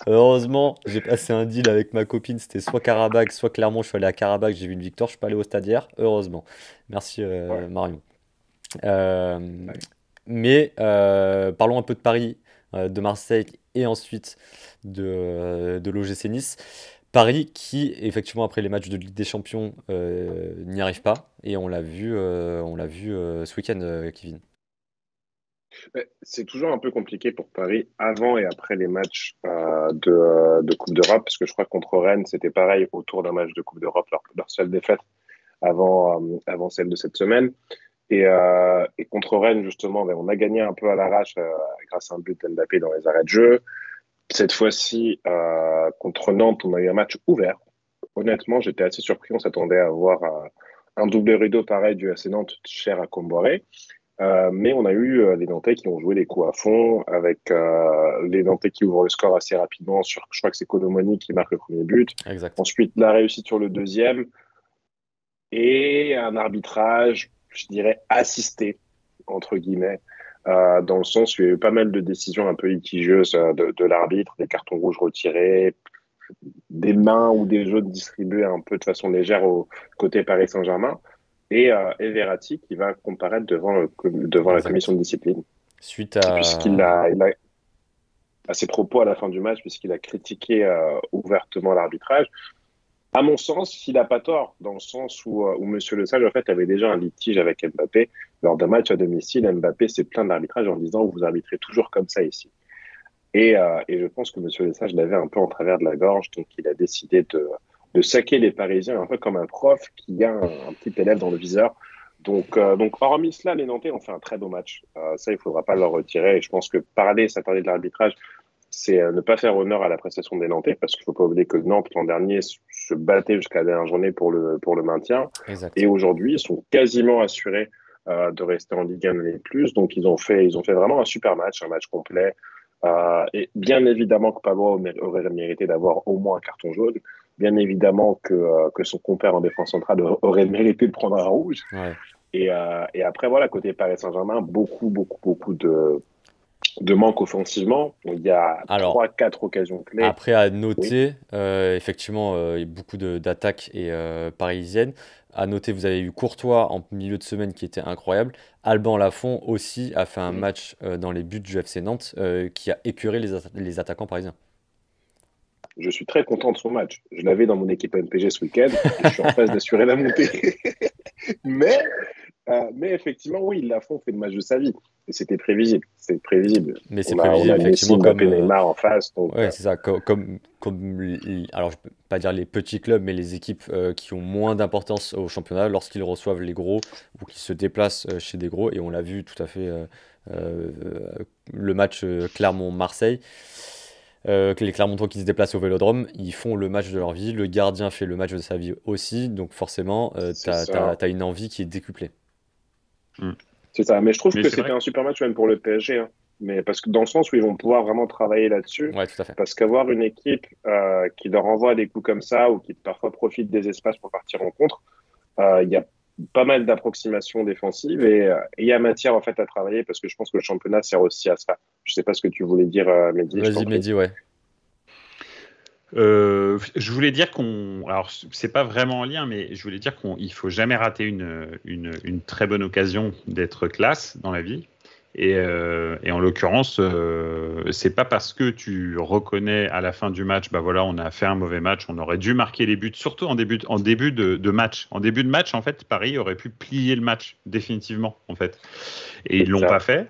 Heureusement, j'ai passé un deal avec ma copine. C'était soit Karabakh, soit Clermont. Je suis allé à Karabakh, j'ai vu une victoire. Je suis pas allé au stade hier. Heureusement. Merci Ouais. Marion. Mais parlons un peu de Paris, de Marseille et ensuite de l'OGC Nice. Paris qui, effectivement, après les matchs de Ligue des Champions, n'y arrive pas. Et on l'a vu ce week-end, Kevin. C'est toujours un peu compliqué pour Paris avant et après les matchs de Coupe d'Europe, parce que je crois que contre Rennes, c'était pareil autour d'un match de Coupe d'Europe, leur seule défaite avant celle de cette semaine. Et contre Rennes, justement, on a gagné un peu à l'arrache grâce à un but d'Mbappé dans les arrêts de jeu. Cette fois-ci, contre Nantes, on a eu un match ouvert. Honnêtement, j'étais assez surpris. On s'attendait à avoir un double rideau pareil du AC Nantes, cher à Comboiré. Mais on a eu les Nantais qui ont joué les coups à fond, avec les Nantais qui ouvrent le score assez rapidement. Je crois que c'est Colomoni qui marque le premier but. Exact. Ensuite, la réussite sur le deuxième. Et un arbitrage, je dirais, assisté, entre guillemets, dans le sens où il y a eu pas mal de décisions un peu litigieuses de l'arbitre, des cartons rouges retirés, des mains ou des jaunes distribués un peu de façon légère au côté Paris Saint-Germain. Et Verratti qui va comparaître devant la commission de discipline. Suite à... Puisqu'il a à ses propos à la fin du match, puisqu'il a critiqué ouvertement l'arbitrage. À mon sens, il n'a pas tort, dans le sens où Monsieur Le Sage, en fait, avait déjà un litige avec Mbappé. Lors d'un match à domicile, Mbappé s'est plaint de l'arbitrage en disant « Vous arbitrez toujours comme ça ici ». Et je pense que Monsieur Le Sage l'avait un peu en travers de la gorge, donc il a décidé de saquer les Parisiens, un peu comme un prof qui a un petit élève dans le viseur. Donc, hormis cela, les Nantais ont fait un très beau match. Ça, il ne faudra pas leur retirer. Et je pense que s'attarder de l'arbitrage, c'est ne pas faire honneur à la prestation des Nantais, parce qu'il ne faut pas oublier que Nantes, l'an dernier, se battait jusqu'à la dernière journée pour le maintien. Exact. Et aujourd'hui, ils sont quasiment assurés de rester en Ligue 1 et plus. Donc, ils ont fait vraiment un super match, un match complet. Et bien évidemment que Pablo aurait mérité d'avoir au moins un carton jaune. Bien évidemment que son compère en défense centrale aurait mérité de prendre un rouge. Ouais. Et après, voilà, côté Paris Saint-Germain, beaucoup de manque offensivement. Il y a 3-4 occasions clés. Après, à noter, effectivement, il y a beaucoup d'attaques parisiennes. À noter, vous avez eu Courtois en milieu de semaine qui était incroyable. Alban Lafont aussi a fait un match dans les buts du FC Nantes qui a épuré les attaquants parisiens. Je suis très content de son match. Je l'avais dans mon équipe MPG ce week-end et je suis en phase d'assurer la montée. Mais effectivement, oui, Lafont fait le match de sa vie. Et c'était prévisible. Mais c'est prévisible, effectivement, comme Neymar en face. Ouais, c'est ça. Comme, alors, je ne peux pas dire les petits clubs, mais les équipes qui ont moins d'importance au championnat lorsqu'ils reçoivent les gros ou qu'ils se déplacent chez des gros. Et on l'a vu tout à fait le match Clermont-Marseille. que les Clermontois qui se déplacent au Vélodrome, ils font le match de leur vie, le gardien fait le match de sa vie aussi, donc forcément, t'as une envie qui est décuplée. C'est ça, mais je trouve Mais que c'est c'était vrai. un super match même pour le PSG, hein. Mais parce que dans le sens où ils vont pouvoir vraiment travailler là-dessus, Ouais, tout à fait. parce qu'avoir une équipe qui leur envoie des coups comme ça ou qui parfois profite des espaces pour partir en contre, il y a pas mal d'approximations défensives et il y a matière en fait à travailler parce que je pense que le championnat sert aussi à ça. Je sais pas ce que tu voulais dire, Mehdi, je t'en Vas-y, prie. Mehdi, ouais. Je voulais dire alors c'est pas vraiment en lien, mais je voulais dire qu'il faut jamais rater une très bonne occasion d'être classe dans la vie. Et en l'occurrence, c'est pas parce que tu reconnais à la fin du match, bah voilà, on a fait un mauvais match, on aurait dû marquer les buts, surtout en début de match. En début de match, en fait, Paris aurait pu plier le match définitivement, en fait. Et ils l'ont Ça. pas fait.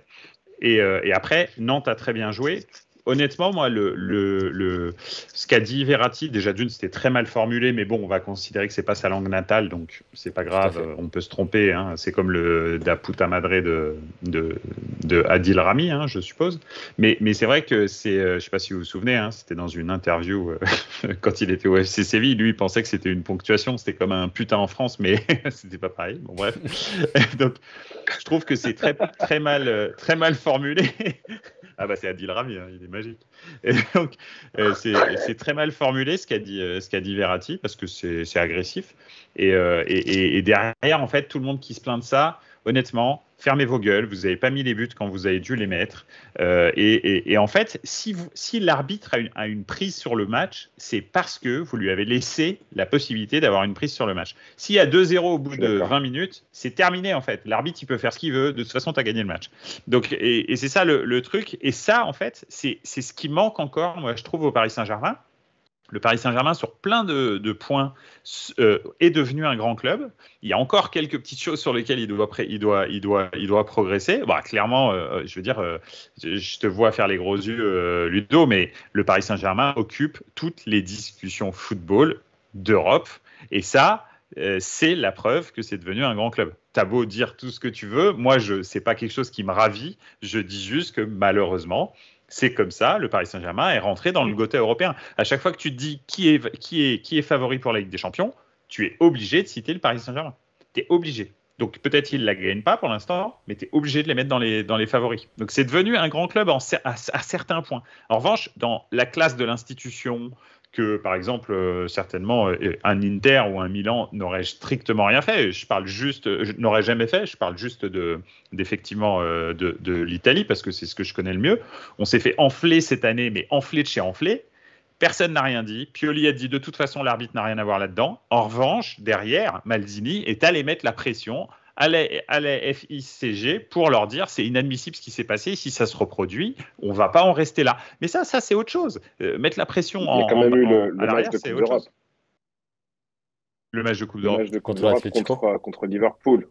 Et après, Nantes a très bien joué. Honnêtement, moi, ce qu'a dit Verratti, déjà d'une, c'était très mal formulé, mais bon, on va considérer que c'est pas sa langue natale, donc c'est pas grave, on peut se tromper. Hein. C'est comme le Da puta madre de Adil Rami, hein, je suppose. Mais c'est vrai que je sais pas si vous vous souvenez, hein, c'était dans une interview quand il était au FC Séville, lui, il pensait que c'était une ponctuation, c'était comme un putain en France, mais c'était pas pareil. Bon, bref. Donc, je trouve que c'est très mal formulé. Ah bah c'est Adil Rami, hein, il est magique. Et donc c'est très mal formulé ce qu'a dit Verratti parce que c'est agressif. Et derrière en fait tout le monde qui se plaint de ça, honnêtement, fermez vos gueules. Vous n'avez pas mis les buts quand vous avez dû les mettre. Et en fait, si l'arbitre a une prise sur le match, c'est parce que vous lui avez laissé la possibilité d'avoir une prise sur le match. S'il y a 2-0 au bout de 20 minutes, c'est terminé en fait. L'arbitre, il peut faire ce qu'il veut. De toute façon, tu as gagné le match. Donc, et c'est ça le truc. Et ça, en fait, c'est ce qui manque encore, moi, je trouve, au Paris Saint-Germain. Le Paris Saint-Germain, sur plein de points, est devenu un grand club. Il y a encore quelques petites choses sur lesquelles il doit progresser. Bon, clairement, je veux dire, je te vois faire les gros yeux, Ludo, mais le Paris Saint-Germain occupe toutes les discussions football d'Europe. Et ça, c'est la preuve que c'est devenu un grand club. T'as beau dire tout ce que tu veux, moi, c'est pas quelque chose qui me ravit. Je dis juste que malheureusement, c'est comme ça, le Paris Saint-Germain est rentré dans le Gotha européen. À chaque fois que tu te dis qui est favori pour la Ligue des Champions, tu es obligé de citer le Paris Saint-Germain. Tu es obligé. Donc peut-être qu'ils ne la gagnent pas pour l'instant, mais tu es obligé de les mettre dans les favoris. Donc c'est devenu un grand club à certains points. En revanche, dans la classe de l'institution, que par exemple, certainement, un Inter ou un Milan n'aurait strictement rien fait. N'aurait jamais fait. Je parle juste d'effectivement de l'Italie parce que c'est ce que je connais le mieux. On s'est fait enfler cette année, mais enfler de chez enfler. Personne n'a rien dit. Pioli a dit de toute façon, l'arbitre n'a rien à voir là-dedans. En revanche, derrière, Maldini est allé mettre la pression à la FICG pour leur dire c'est inadmissible ce qui s'est passé. Si ça se reproduit, on ne va pas en rester là. Mais ça c'est autre chose. Mettre la pression Il y a quand même eu le à l'arrière, match de c'est Coupe autre d'Europe. chose. Le match de Coupe Le d'Europe. match de Coupe Contre d'Europe l'Atlético. contre Liverpool.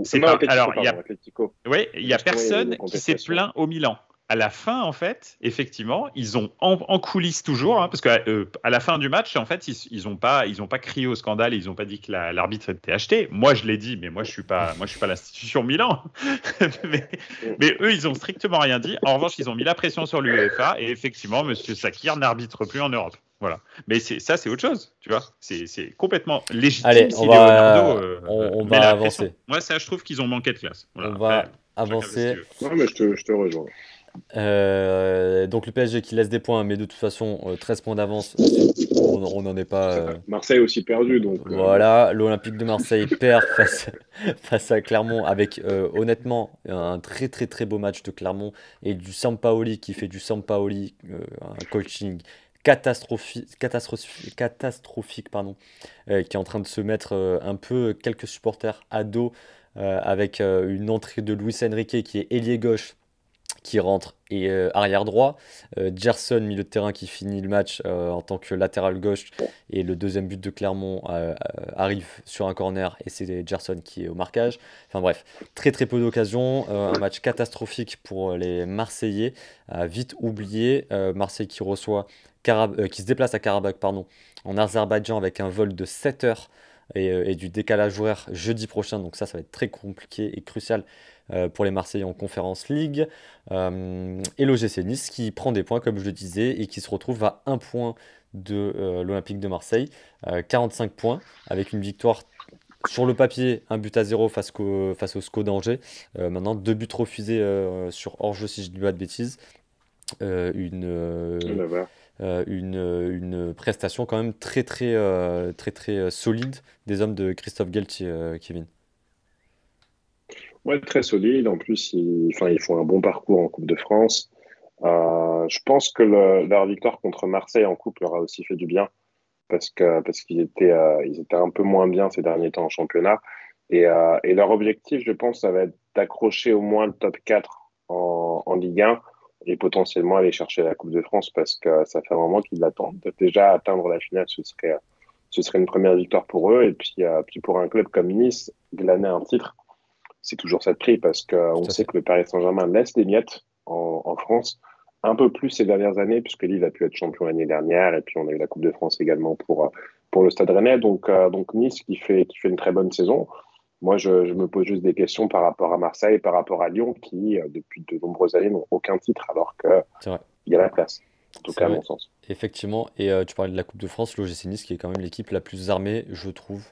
C'est Non, pas- Atletico, alors, pardon, Atletico. Oui, il n'y a Justement, il y a eu personne des qui s'est contestations. plaint au Milan. À la fin, en fait, effectivement, ils ont en coulisses toujours, hein, parce qu'à à la fin du match, en fait, ils ont pas crié au scandale, ils n'ont pas dit que l'arbitre était acheté. Moi, je l'ai dit, mais moi, je suis pas l'institution Milan. mais eux, ils ont strictement rien dit. En revanche, ils ont mis la pression sur l'UEFA et effectivement, Monsieur Sakir n'arbitre plus en Europe. Voilà. Mais ça, c'est autre chose, tu vois. C'est complètement légitime. Allez, si on va, Leonardo, on met va la avancer. pression. Moi, ça, je trouve qu'ils ont manqué de classe. Voilà. On va Après, chacun fait ce avancer. qu'il veut. Non, mais je te rejoins. Donc le PSG qui laisse des points, mais de toute façon, 13 points d'avance, on n'en est pas. Marseille aussi perdu, donc. Voilà, l'Olympique de Marseille perd face à Clermont avec honnêtement un très très très beau match de Clermont et du Sampaoli qui fait du Sampaoli, un coaching catastrophique, pardon, qui est en train de se mettre un peu quelques supporters à dos avec une entrée de Luis Enrique qui est ailier gauche qui rentre et arrière droit. Gerson, milieu de terrain, qui finit le match en tant que latéral gauche. Et le deuxième but de Clermont arrive sur un corner et c'est Gerson qui est au marquage. Enfin bref, très très peu d'occasions. Un match catastrophique pour les Marseillais. Vite oublié. Marseille qui se déplace à Karabakh, pardon, en Azerbaïdjan avec un vol de 7 heures. et du décalage horaire jeudi prochain. Donc ça va être très compliqué et crucial pour les Marseillais en Conference League. Et l'OGC Nice qui prend des points, comme je le disais, et qui se retrouve à 1 point de l'Olympique de Marseille, 45 points, avec une victoire sur le papier, 1-0 face au SCO d'Angers. Maintenant, 2 buts refusés sur hors-jeu, si je ne dis pas de bêtises. Une prestation quand même très solide des hommes de Christophe Galtier, Kevin. Ouais, très solide. En plus, ils font un bon parcours en Coupe de France. Je pense que leur victoire contre Marseille en Coupe leur a aussi fait du bien parce qu'ils étaient un peu moins bien ces derniers temps en championnat. Et leur objectif, je pense, ça va être d'accrocher au moins le top 4 en Ligue 1 et potentiellement aller chercher la Coupe de France parce que ça fait un moment qu'ils l'attendent. Déjà, atteindre la finale, ce serait une première victoire pour eux. Et puis pour un club comme Nice, glaner un titre, c'est toujours ça de prix parce qu'on sait que le Paris Saint-Germain laisse des miettes en France, un peu plus ces dernières années, puisque Lille a pu être champion l'année dernière, et puis on a eu la Coupe de France également pour le Stade Rennais. Donc Nice qui fait une très bonne saison. Moi, je me pose juste des questions par rapport à Marseille, par rapport à Lyon, qui, depuis de nombreuses années, n'ont aucun titre, alors qu'il y a la place, en tout cas à mon sens. Effectivement, et tu parlais de la Coupe de France, l'OGC Nice qui est quand même l'équipe la plus armée, je trouve,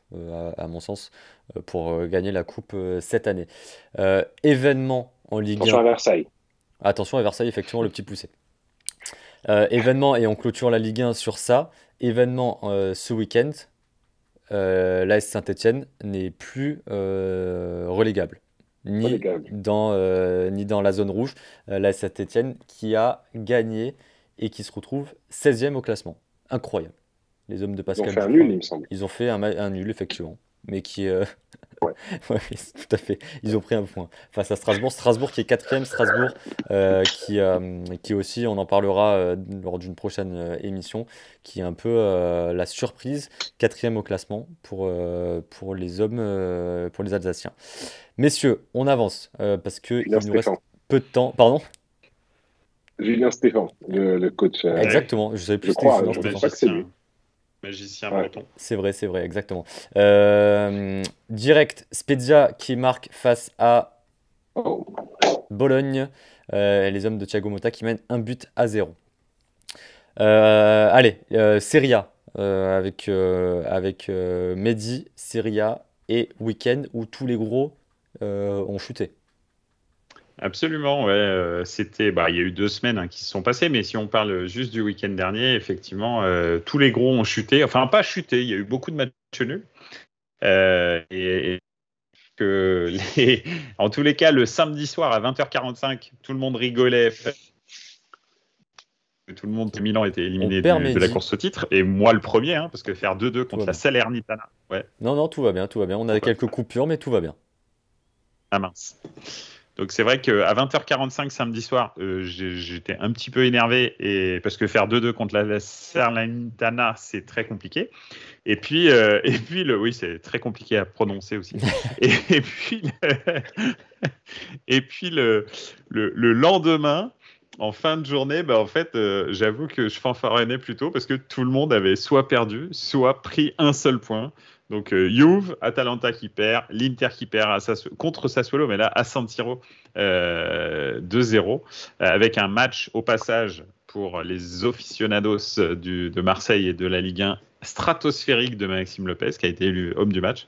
à mon sens, pour gagner la Coupe cette année. Événement en Ligue 1. Attention à Versailles. Attention à Versailles, effectivement, le petit poussé. Événement, et on clôture la Ligue 1 sur ça. Événement ce week-end, l'AS Saint-Etienne n'est plus relégable. Ni dans la zone rouge. L'AS Saint-Etienne qui a gagné et qui se retrouve 16e au classement. Incroyable. Les hommes de Pascal. Ils ont fait un nul, il me semble. Ils ont fait un nul, effectivement. Mais qui... ouais, tout à fait. Ils ont pris un point face à Strasbourg. Strasbourg qui est 4e. Strasbourg qui aussi, on en parlera lors d'une prochaine émission, qui est un peu la surprise. 4e au classement pour les hommes, pour les Alsaciens. Messieurs, on avance parce qu'il nous reste peu de temps. Pardon ? Julien Stéphan, le coach. Exactement, je ne savais plus je crois que c'est lui. Magicien breton. C'est vrai, exactement. Direct, Spezia qui marque face à Bologne. Les hommes de Thiago Motta qui mènent 1-0. Allez, Serie A avec Mehdi, Serie A et Week-end où tous les gros ont chuté. Absolument, ouais. Il y a eu 2 semaines qui se sont passées, mais si on parle juste du week-end dernier, effectivement, tous les gros ont chuté. Enfin, pas chuté, il y a eu beaucoup de matchs nuls. En tous les cas, le samedi soir à 20h45, tout le monde rigolait. Tout le monde, Milan était éliminé de la course au titre. Et moi, le premier, parce que faire 2-2 contre la Salernitana. Ouais. Non, tout va bien. On a quelques coupures, mais tout va bien. Ah mince. Donc c'est vrai qu'à 20h45 samedi soir, j'étais un petit peu énervé parce que faire 2-2 contre la Salernitana, c'est très compliqué. Et puis oui, c'est très compliqué à prononcer aussi. et puis le lendemain, en fin de journée, en fait, j'avoue que je fanfaronnais plutôt parce que tout le monde avait soit perdu, soit pris un seul point. Donc Juve, Atalanta qui perd, l'Inter qui perd contre Sassuolo, mais là à San Siro 2-0, avec un match au passage pour les aficionados de Marseille et de la Ligue 1 stratosphérique de Maxime Lopez, qui a été élu homme du match,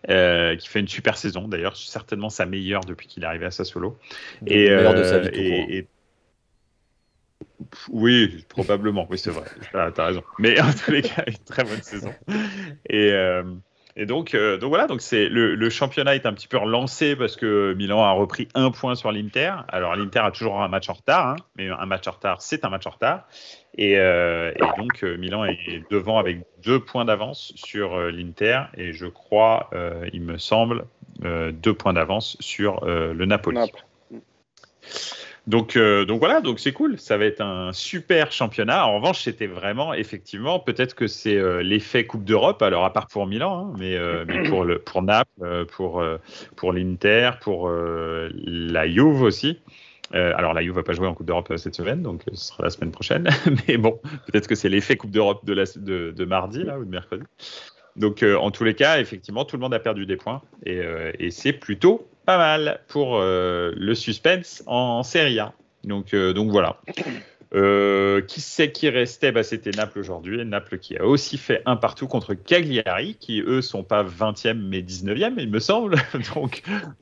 qui fait une super saison d'ailleurs, certainement sa meilleure depuis qu'il est arrivé à Sassuolo. Meilleure de sa vie. Oui, probablement, oui, c'est vrai, t'as raison. Mais en tous les cas, une très bonne saison. Et donc voilà, donc le championnat est un petit peu relancé parce que Milan a repris 1 point sur l'Inter. Alors l'Inter a toujours un match en retard, mais un match en retard, c'est un match en retard. Et donc Milan est devant avec 2 points d'avance sur l'Inter et je crois, il me semble, 2 points d'avance sur le Napoli. Donc voilà, donc c'est cool, ça va être un super championnat. En revanche, c'était vraiment, effectivement, peut-être que c'est l'effet Coupe d'Europe, alors à part pour Milan, mais pour Naples, pour l'Inter, pour la Juve aussi. Alors la Juve va pas jouer en Coupe d'Europe cette semaine, donc ce sera la semaine prochaine. Mais bon, peut-être que c'est l'effet Coupe d'Europe de mardi là, ou de mercredi. Donc, en tous les cas, effectivement, tout le monde a perdu des points et c'est plutôt pas mal pour le suspense en Serie A. Donc voilà. Qui c'est qui restait? C'était Naples aujourd'hui. Naples qui a aussi fait un partout contre Cagliari, qui eux sont pas 20e mais 19e, il me semble.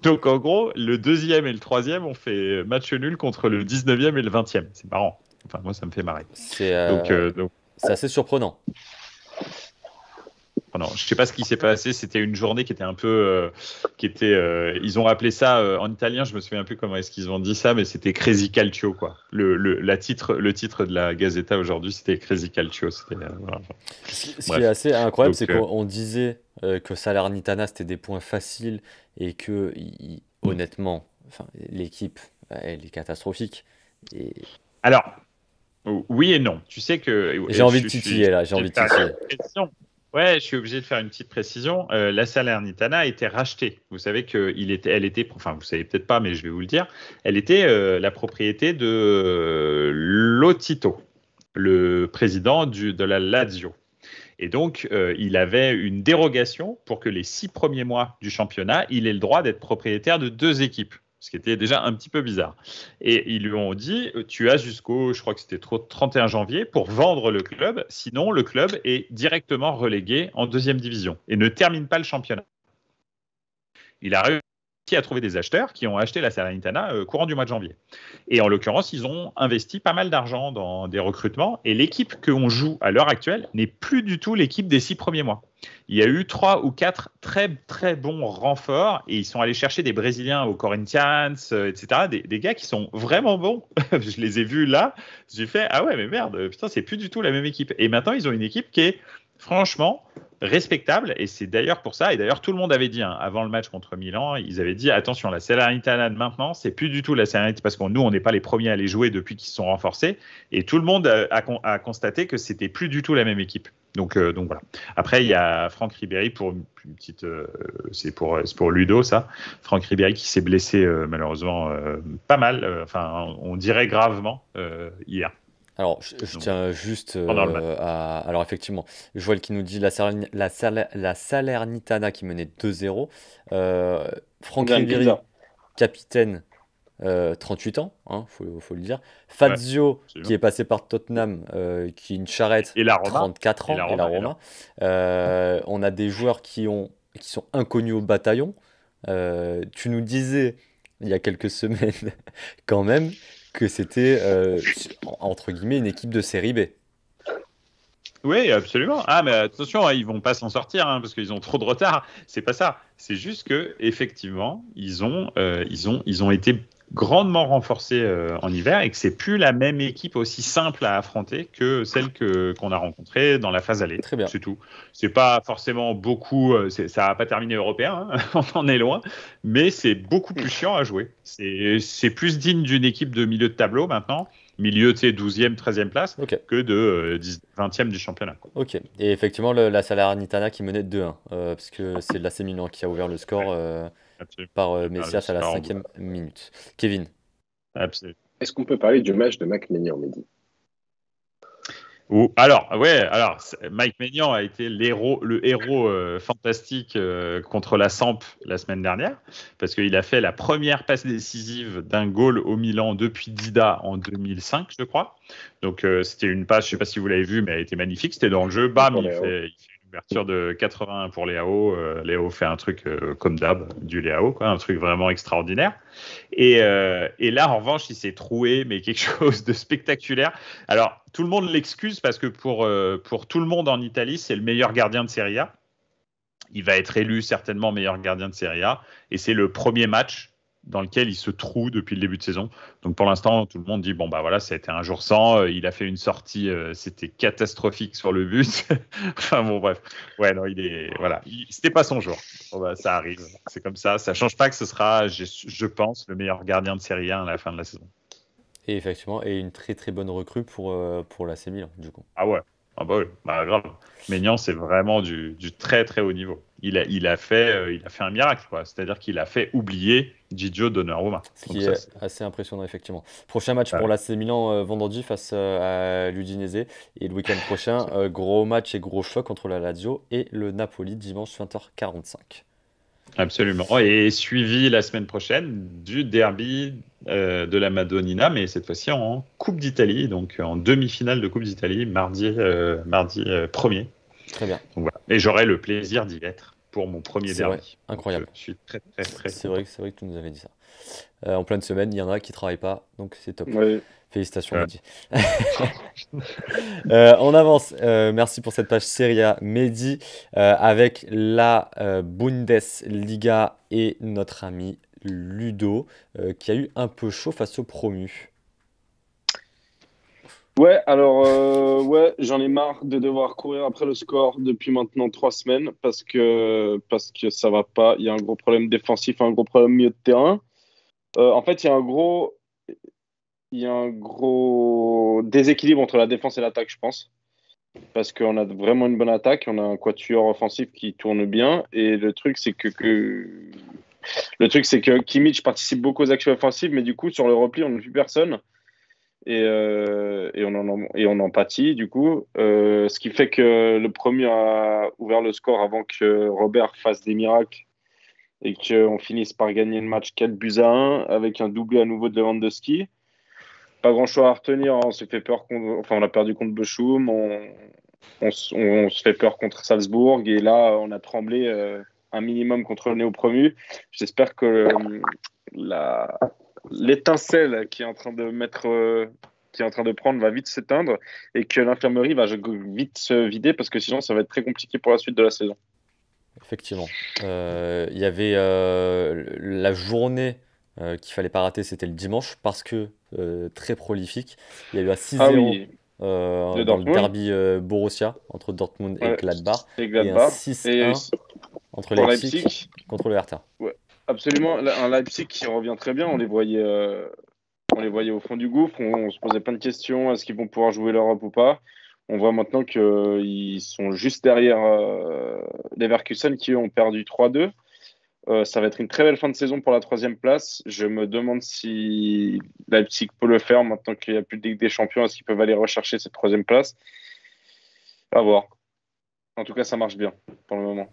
donc en gros, le 2e et le 3e ont fait match nul contre le 19e et le 20e. C'est marrant. Enfin, moi, ça me fait marrer. C'est Donc assez surprenant. non, je sais pas ce qui s'est passé. C'était une journée qui était un peu, ils ont appelé ça en italien. Je me souviens plus comment est-ce qu'ils ont dit ça, mais c'était Crazy Calcio quoi. Le titre de la Gazzetta aujourd'hui, c'était Crazy Calcio. Voilà. Ce qui est assez incroyable, c'est qu'on disait que Salernitana c'était des points faciles et que honnêtement, l'équipe elle est catastrophique. Alors. Oui et non. Tu sais que j'ai envie de titiller là. J'ai envie de titiller. Ouais, je suis obligé de faire une petite précision. La Salernitana a été rachetée. Vous savez elle était, enfin vous savez peut-être pas, mais je vais vous le dire. Elle était la propriété de Lotito, le président de la Lazio. Et donc, il avait une dérogation pour que les 6 premiers mois du championnat, il ait le droit d'être propriétaire de 2 équipes. Ce qui était déjà un petit peu bizarre. Et ils lui ont dit, tu as jusqu'au, je crois que c'était 31 janvier, pour vendre le club, sinon le club est directement relégué en 2e division et ne termine pas le championnat. Il a réussi à trouver des acheteurs qui ont acheté la Salernitana courant du mois de janvier. Et en l'occurrence, ils ont investi pas mal d'argent dans des recrutements et l'équipe qu'on joue à l'heure actuelle n'est plus du tout l'équipe des 6 premiers mois. Il y a eu 3 ou 4 très très bons renforts et ils sont allés chercher des Brésiliens au Corinthians, etc. Des gars qui sont vraiment bons. Je les ai vus là. J'ai fait ah ouais mais merde, putain c'est plus du tout la même équipe. Et maintenant ils ont une équipe qui est franchement respectable et c'est d'ailleurs pour ça. Et d'ailleurs tout le monde avait dit avant le match contre Milan, ils avaient dit attention la Salernitana de maintenant c'est plus du tout la Salernitana parce que nous on n'est pas les premiers à les jouer depuis qu'ils se sont renforcés et tout le monde a constaté que c'était plus du tout la même équipe. Donc voilà. Après, il y a Franck Ribéry pour une petite. C'est pour Ludo, ça. Franck Ribéry qui s'est blessé malheureusement pas mal, on dirait gravement hier. Alors, je tiens juste à. Alors, effectivement, Joël qui nous dit la Salernitana qui menait 2-0. Franck Ribéry, capitaine. 38 ans, faut le dire. Fazio, qui est passé par Tottenham, qui est une charrette, et la Roma. 34 ans, et la Roma. On a des joueurs qui sont inconnus au bataillon. Tu nous disais, il y a quelques semaines, quand même, que c'était, entre guillemets, une équipe de série B. Oui, absolument. Ah, mais attention, ils vont pas s'en sortir parce qu'ils ont trop de retard. C'est pas ça. C'est juste que effectivement, ils ont été grandement renforcés en hiver et que c'est plus la même équipe aussi simple à affronter que celle qu'on a rencontrée dans la phase aller. Très bien. C'est tout. C'est pas forcément beaucoup. Ça n'a pas terminé européen, on en est loin, mais c'est beaucoup plus chiant à jouer. C'est plus digne d'une équipe de milieu de tableau maintenant. Milieu, 12e, 13e place, que de 20e du championnat. Quoi. Ok. Et effectivement, la Salernitana qui menait 2-1, parce que c'est l'AC Milan qui a ouvert le score par Messias à la 5e minute. Kevin. Absolument. Est-ce qu'on peut parler du match de Mike Maignan, Mehdi? Alors, Mike Maignan a été le héros fantastique contre la Samp la semaine dernière, parce qu'il a fait la première passe décisive d'un goal au Milan depuis Dida en 2005, je crois. Donc, c'était une passe, je ne sais pas si vous l'avez vu, mais elle était magnifique. C'était dans le jeu. Bam, il fait une ouverture de 81 pour Léao. Léao fait un truc comme d'hab, du Léao, un truc vraiment extraordinaire. Et là, en revanche, il s'est troué, mais quelque chose de spectaculaire. Alors, tout le monde l'excuse parce que pour tout le monde en Italie, c'est le meilleur gardien de Serie A. Il va être élu certainement meilleur gardien de Serie A. Et c'est le premier match dans lequel il se trouve depuis le début de saison. Donc, pour l'instant, tout le monde dit, ça a été un jour sans. Il a fait une sortie, c'était catastrophique sur le but. Bref. Ouais, non, c'était pas son jour. Ça arrive. C'est comme ça. Ça change pas que ce sera, je pense, le meilleur gardien de Serie A à la fin de la saison. Et effectivement, et une très très bonne recrue pour l'AC Milan, du coup. Ah ouais. Ah bah oui, grave. Maignan, c'est vraiment du très très haut niveau. il a fait un miracle, quoi. C'est-à-dire qu'il a fait oublier Gigio Donnarumma. Ce qui est assez impressionnant, effectivement. Prochain match pour l'AC Milan vendredi face à l'Udinese. Et le week-end prochain, gros match et gros choc entre la Lazio et le Napoli, dimanche 20h45. Absolument. Et suivi la semaine prochaine du derby de la Madonnina, mais cette fois-ci en Coupe d'Italie, donc en demi-finale de Coupe d'Italie, mardi 1er. Très bien. Donc, voilà. Et j'aurai le plaisir d'y être pour mon premier derby. Vrai. Incroyable. Je suis très, très, très c'est vrai que tu nous avais dit ça. En pleine semaine, il y en a qui ne travaillent pas, donc c'est top. Ouais. Félicitations, Mehdi. On avance. Merci pour cette page Serie A, Mehdi, avec la Bundesliga et notre ami Ludo, qui a eu un peu chaud face au promu. Ouais, alors j'en ai marre de devoir courir après le score depuis maintenant 3 semaines parce que ça va pas. Il y a un gros problème défensif, un gros problème milieu de terrain. En fait, il y a un gros déséquilibre entre la défense et l'attaque, je pense. Parce qu'on a vraiment une bonne attaque, on a un quatuor offensif qui tourne bien. Et le truc, c'est que Kimmich participe beaucoup aux actions offensives, mais du coup, sur le repli, on n'a plus personne. Et on en pâtit, du coup. Ce qui fait que le premier a ouvert le score avant que Robert fasse des miracles et qu'on finisse par gagner le match 4-1 avec un doublé à nouveau de Lewandowski. Pas grand chose à retenir, on s'est fait peur on a perdu contre Bochum, on se fait peur contre Salzbourg et là on a tremblé un minimum contre le néo-promu. J'espère que l'étincelle qui est en train de prendre va vite s'éteindre et que l'infirmerie va vite se vider parce que sinon ça va être très compliqué pour la suite de la saison. Effectivement. Il y avait la journée qu'il fallait pas rater, c'était le dimanche parce que très prolifique. Il y a eu à 6-0 dans le derby Borussia entre Dortmund et Gladbach. Et un 6-1 entre Leipzig contre le Hertha. Ouais, absolument. Un Leipzig qui revient très bien. On les voyait au fond du gouffre. On se posait plein de questions. Est-ce qu'ils vont pouvoir jouer l'Europe ou pas? On voit maintenant qu'ils sont juste derrière Leverkusen qui ont perdu 3-2. Ça va être une très belle fin de saison pour la 3e place. Je me demande si Leipzig peut le faire maintenant qu'il n'y a plus de Ligue des Champions. Est-ce qu'ils peuvent aller rechercher cette 3e place? À voir. En tout cas, ça marche bien pour le moment.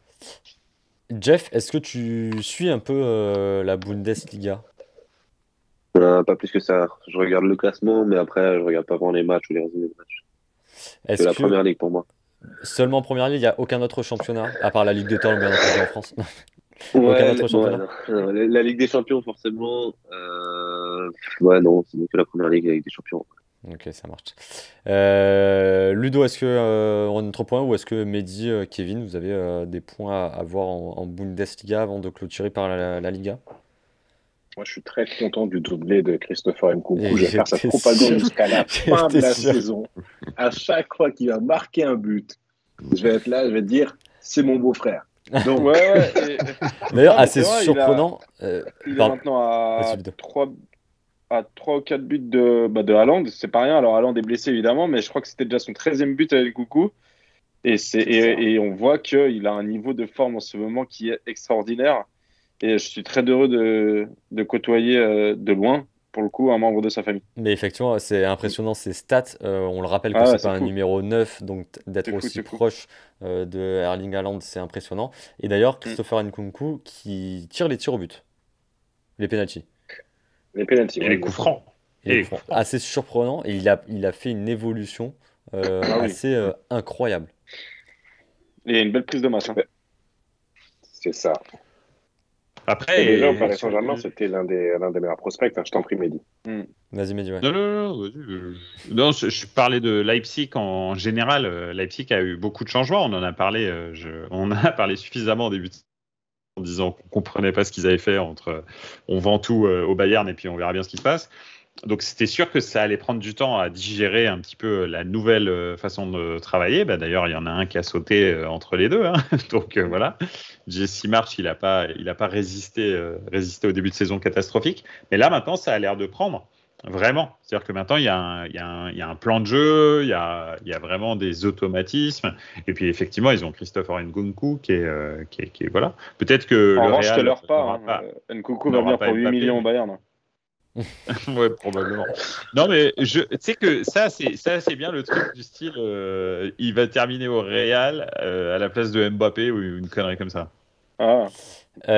Jeff, est-ce que tu suis un peu la Bundesliga? Pas plus que ça. Je regarde le classement, mais après, je regarde pas vraiment les matchs ou les résumés des matchs. C'est la première ligue pour moi. Seulement première ligue, il n'y a aucun autre championnat, à part la Ligue des Temps, bien entendu, en France. Ouais, la Ligue des Champions, forcément. Ouais, non, c'est que la première ligue, la Ligue des Champions. Ok, ça marche. Ludo, est-ce que on a notre point ou est-ce que Mehdi, Kevin, vous avez des points à voir en Bundesliga avant de clôturer par la Liga? Moi, je suis très content du doublé de Christopher Nkunku. Je vais faire sa propagande jusqu'à la fin de la saison. À chaque fois qu'il va marquer un but, je vais être là, je vais dire, c'est mon beau-frère. Donc, D'ailleurs, assez surprenant. Il est maintenant à 3 ou 4 buts de Haaland. C'est pas rien. Alors, Haaland est blessé, évidemment, mais je crois que c'était déjà son 13e but avec Nkunku. Et on voit qu'il a un niveau de forme en ce moment qui est extraordinaire. Et je suis très heureux de côtoyer de loin, pour le coup, un membre de sa famille. Mais effectivement, c'est impressionnant ces stats. On le rappelle que c'est pas un numéro 9, donc d'être aussi proche de Erling Haaland, c'est impressionnant. Et d'ailleurs, Christopher Nkunku qui tire les tirs au but, les pénaltys. Les pénaltys. Et les coups francs. Assez surprenant. Et il a fait une évolution assez incroyable. Et il y a une belle prise de masse. Hein. C'est ça. Après, déjà, au Paris Saint-Germain, c'était l'un des meilleurs prospects. Je t'en prie, Mehdi. Vas-y, Mehdi. Ouais. Non, je parlais de Leipzig en général. Leipzig a eu beaucoup de changements. On en a parlé. On en a parlé suffisamment au début en disant qu'on comprenait pas ce qu'ils avaient fait entre on vend tout au Bayern et puis on verra bien ce qui se passe. Donc c'était sûr que ça allait prendre du temps à digérer un petit peu la nouvelle façon de travailler. D'ailleurs, il y en a un qui a sauté entre les deux. Hein. Donc voilà, Jesse Marsch, il a pas résisté au début de saison catastrophique. Mais là maintenant, ça a l'air de prendre. Vraiment. C'est-à-dire que maintenant, il y a un plan de jeu, il y a vraiment des automatismes. Et puis, effectivement, ils ont Christopher Nkunku qui est voilà. Peut-être que En le revanche, je te Real leurre n'aura pas. pas. Nkunku va venir pour 8 millions au Bayern. Ouais, probablement. Non, mais tu sais que ça, c'est bien le truc du style, il va terminer au Real à la place de Mbappé ou une connerie comme ça. Ah.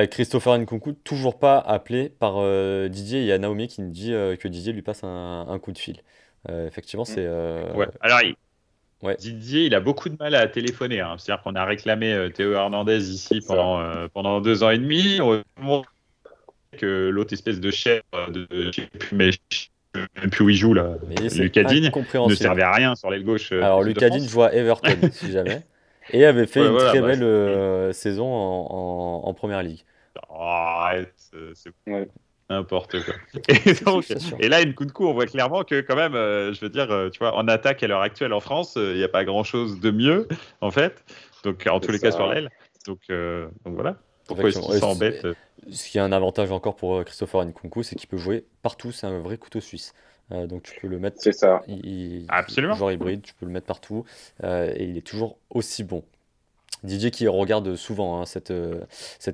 Christopher Nkunku, toujours pas appelé par Didier. Il y a Naomi qui me dit que Didier lui passe un coup de fil. Effectivement, c'est. Ouais. Alors, Ouais. Didier, il a beaucoup de mal à téléphoner. Hein. C'est-à-dire qu'on a réclamé Théo Hernandez ici pendant 2 ans et demi. Que l'autre espèce de chef je sais plus où il joue là, Lucas Digne, ne servait à rien sur l'aile gauche. Alors Lucas Digne joue à Everton si jamais, et avait fait une très belle saison en première ligue. Oh, arrête, c'est n'importe quoi. Et là, Nkunku, on voit clairement que quand même, je veux dire, tu vois, en attaque à l'heure actuelle en France, il n'y a pas grand-chose de mieux en fait. Donc en tous les cas sur l'aile. Donc voilà. Pourquoi est-ce qu'il s'embête? Ce qui est un avantage encore pour Christopher Nkunku, c'est qu'il peut jouer partout. C'est un vrai couteau suisse. Donc tu peux le mettre. C'est ça. Absolument. Joueur hybride, tu peux le mettre partout. Et il est toujours aussi bon. Didier qui regarde souvent cette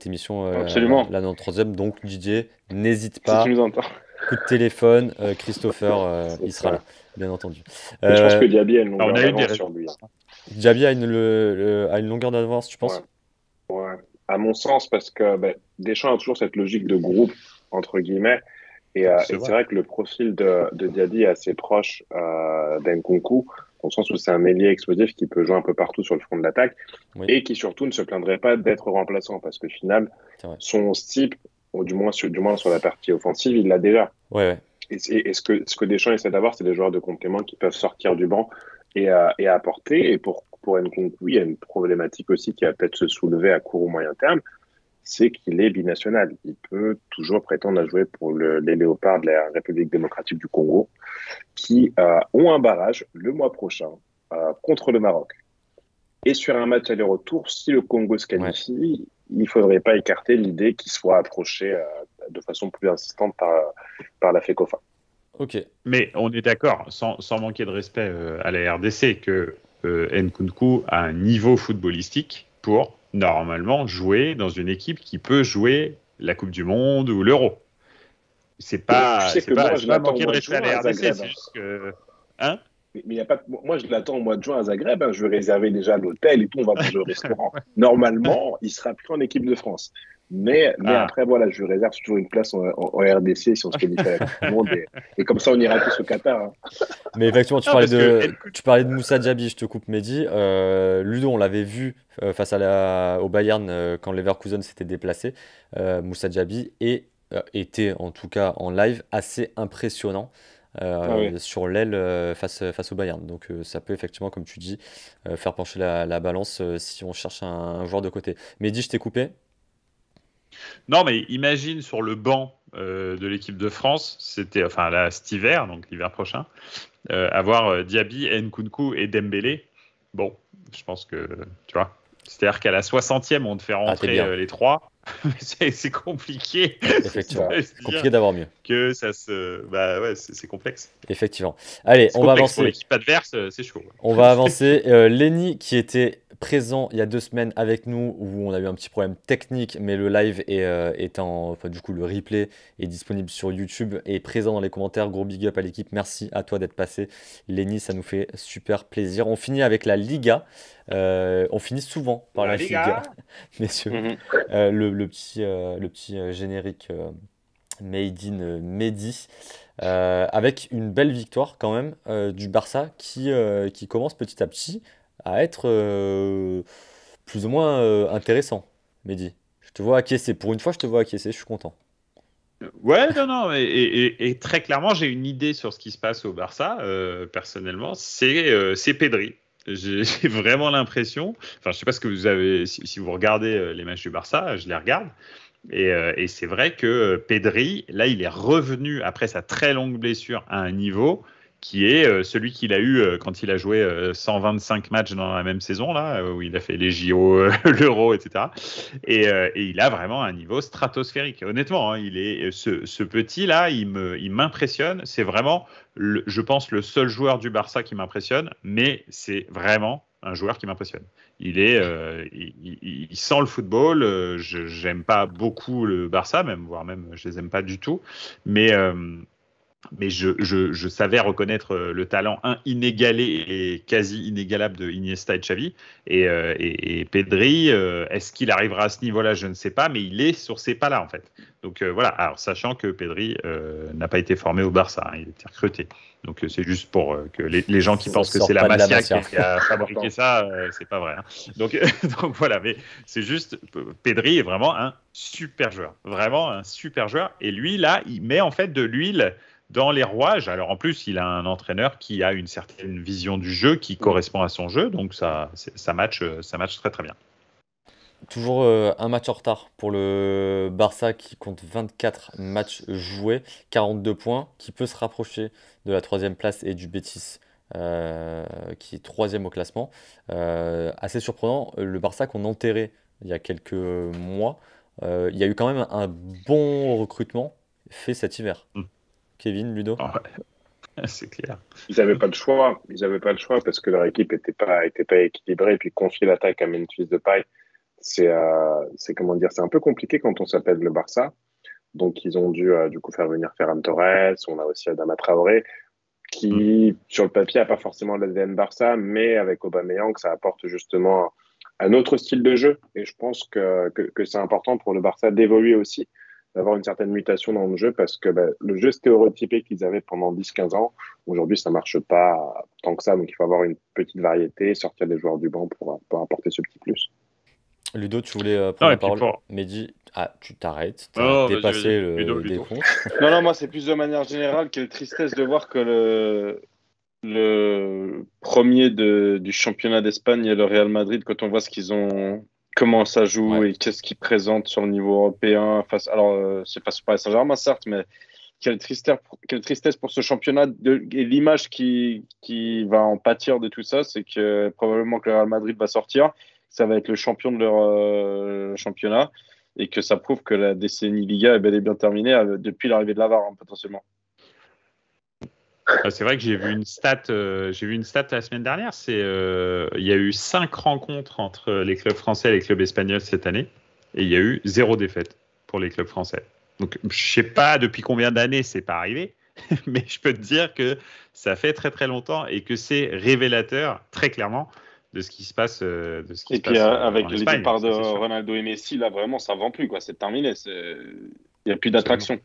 émission, Absolument. la 93e. Donc Didier, n'hésite pas. Si tu nous entends. Coup de téléphone, Christopher, il sera là, bien entendu. Je pense que Diaby a une longueur d'avance sur lui. Diaby a une longueur d'avance, tu penses? Ouais. À mon sens, parce que Deschamps a toujours cette logique de groupe, entre guillemets, et c'est vrai que le profil de Diaby est assez proche d'Nkunku, dans le sens où c'est un ailier explosif qui peut jouer un peu partout sur le front de l'attaque, et qui surtout ne se plaindrait pas d'être remplaçant, parce que au final, son style, du moins sur la partie offensive, il l'a déjà. Ouais. Et ce que Deschamps essaie d'avoir, c'est des joueurs de complément qui peuvent sortir du banc et apporter. Et pour Nkunku, il y a une problématique aussi qui va peut-être se soulever à court ou moyen terme, c'est qu'il est binational. Il peut toujours prétendre à jouer pour les Léopards de la République démocratique du Congo, qui ont un barrage le mois prochain contre le Maroc. Et sur un match aller-retour, si le Congo se qualifie, il ne faudrait pas écarter l'idée qu'il soit approché de façon plus insistante par la FECOFA. Ok. Mais on est d'accord, sans manquer de respect à la RDC, que Nkunku a un niveau footballistique pour normalement jouer dans une équipe qui peut jouer la Coupe du Monde ou l'Euro. C'est pas manquer de respect à la RDC, c'est juste que... Hein? Mais y a pas moi, je l'attends au mois de juin à Zagreb. Je vais réserver déjà l'hôtel et tout. On va manger au restaurant. Normalement, il sera plus en équipe de France. Mais après, voilà, je réserve toujours une place en RDC si on se qualifie avec tout le monde. Et comme ça, on ira tous au Qatar. Hein. Mais effectivement, tu parlais de Moussa Diaby, je te coupe, Mehdi. Ludo, on l'avait vu face au Bayern quand Leverkusen s'était déplacé. Moussa Diaby était, en tout cas en live, assez impressionnant. Sur l'aile face au Bayern. Donc ça peut effectivement, comme tu dis, faire pencher la balance si on cherche un joueur de côté. Mehdi, je t'ai coupé. Non, mais imagine sur le banc de l'équipe de France, cet hiver, donc l'hiver prochain, avoir Diaby, Nkunku et Dembélé. Bon, je pense que, tu vois, c'est-à-dire qu'à la 60e, on te fait rentrer les trois. C'est compliqué. Effectivement, c'est compliqué d'avoir mieux. Que ça c'est complexe. Effectivement. Allez, on va avancer. Pour l'équipe adverse, c'est chaud. On va avancer. Lenny, qui était présent il y a 2 semaines avec nous, où on a eu un petit problème technique, mais le live du coup, le replay est disponible sur YouTube et présent dans les commentaires. Gros big up à l'équipe. Merci à toi d'être passé. Lenny, ça nous fait super plaisir. On finit avec la Liga. On finit souvent par la Liga, messieurs. Le petit générique Made in Mehdi, avec une belle victoire quand même du Barça qui commence petit à petit à être plus ou moins intéressant. Mehdi, je te vois acquiescer. Pour une fois, je te vois acquiescer, je suis content. Ouais, non, et très clairement, j'ai une idée sur ce qui se passe au Barça, personnellement, c'est Pedri. J'ai vraiment l'impression, je sais pas ce que vous avez, si vous regardez les matchs du Barça, je les regarde, et c'est vrai que Pedri, là, il est revenu après sa très longue blessure à un niveau qui est celui qu'il a eu quand il a joué 125 matchs dans la même saison, là, où il a fait les JO, l'Euro, etc. Et il a vraiment un niveau stratosphérique. Honnêtement, hein, ce petit-là, il m'impressionne. C'est vraiment, je pense, le seul joueur du Barça qui m'impressionne, mais c'est vraiment un joueur qui m'impressionne. Il sent le football. J'aime pas beaucoup le Barça, voire même, je les aime pas du tout. Mais je savais reconnaître le talent inégalé et quasi inégalable de Iniesta et Xavi. Et Pedri, est-ce qu'il arrivera à ce niveau-là? Je ne sais pas, mais il est sur ces pas-là, en fait. Donc voilà, alors sachant que Pedri n'a pas été formé au Barça, hein, il a été recruté. Donc c'est juste pour que les gens qui pensent que c'est la Masia qui a fabriqué ça, c'est pas vrai. Hein. Donc voilà, mais c'est juste, Pedri est vraiment un super joueur. Vraiment un super joueur. Et lui, là, il met en fait de l'huile dans les rouages. Alors en plus, il a un entraîneur qui a une certaine vision du jeu qui correspond à son jeu, donc ça match très très bien. Toujours un match en retard pour le Barça qui compte 24 matchs joués, 42 points, qui peut se rapprocher de la 3e place et du Betis qui est 3e au classement. Assez surprenant, le Barça qu'on enterrait il y a quelques mois, il y a eu quand même un bon recrutement fait cet hiver. Kevin, Ludo? C'est clair. Ils n'avaient pas le choix. Parce que leur équipe n'était pas équilibrée. Et puis confier l'attaque à Memphis Depay, c'est comment dire, c'est un peu compliqué quand on s'appelle le Barça. Donc ils ont dû du coup faire venir Ferran Torres. On a aussi Adama Traoré qui sur le papier n'a pas forcément l'ADN Barça, mais avec Aubameyang ça apporte justement un autre style de jeu. Et je pense que c'est important pour le Barça d'évoluer aussi, d'avoir une certaine mutation dans le jeu, parce que le jeu stéréotypé qu'ils avaient pendant 10-15 ans, aujourd'hui, ça marche pas tant que ça. Donc, il faut avoir une petite variété, sortir des joueurs du banc pour apporter ce petit plus. Ludo, tu voulais prendre la parole. Mehdi, tu t'arrêtes, tu as dépassé le décompte. Non, moi, c'est plus de manière générale quelle tristesse de voir que le premier du championnat d'Espagne est le Real Madrid, quand on voit ce qu'ils ont... Comment ça joue et qu'est-ce qu'ils présentent sur le niveau européen. C'est face au Paris Saint-Germain, certes, mais quelle tristesse pour ce championnat. Et l'image qui va en pâtir de tout ça, c'est que probablement que le Real Madrid va sortir, ça va être le champion de leur championnat, et que ça prouve que la décennie Liga est bel et bien terminée depuis l'arrivée de Lavar, potentiellement. C'est vrai que j'ai vu une stat la semaine dernière. Il y a eu 5 rencontres entre les clubs français et les clubs espagnols cette année, et il y a eu 0 défaite pour les clubs français. Donc je sais pas depuis combien d'années c'est pas arrivé, mais je peux te dire que ça fait très très longtemps et que c'est révélateur très clairement de ce qui se passe. Et puis avec le départ de Ronaldo et Messi, là vraiment ça vend plus, quoi. C'est terminé. Il n'y a plus d'attraction.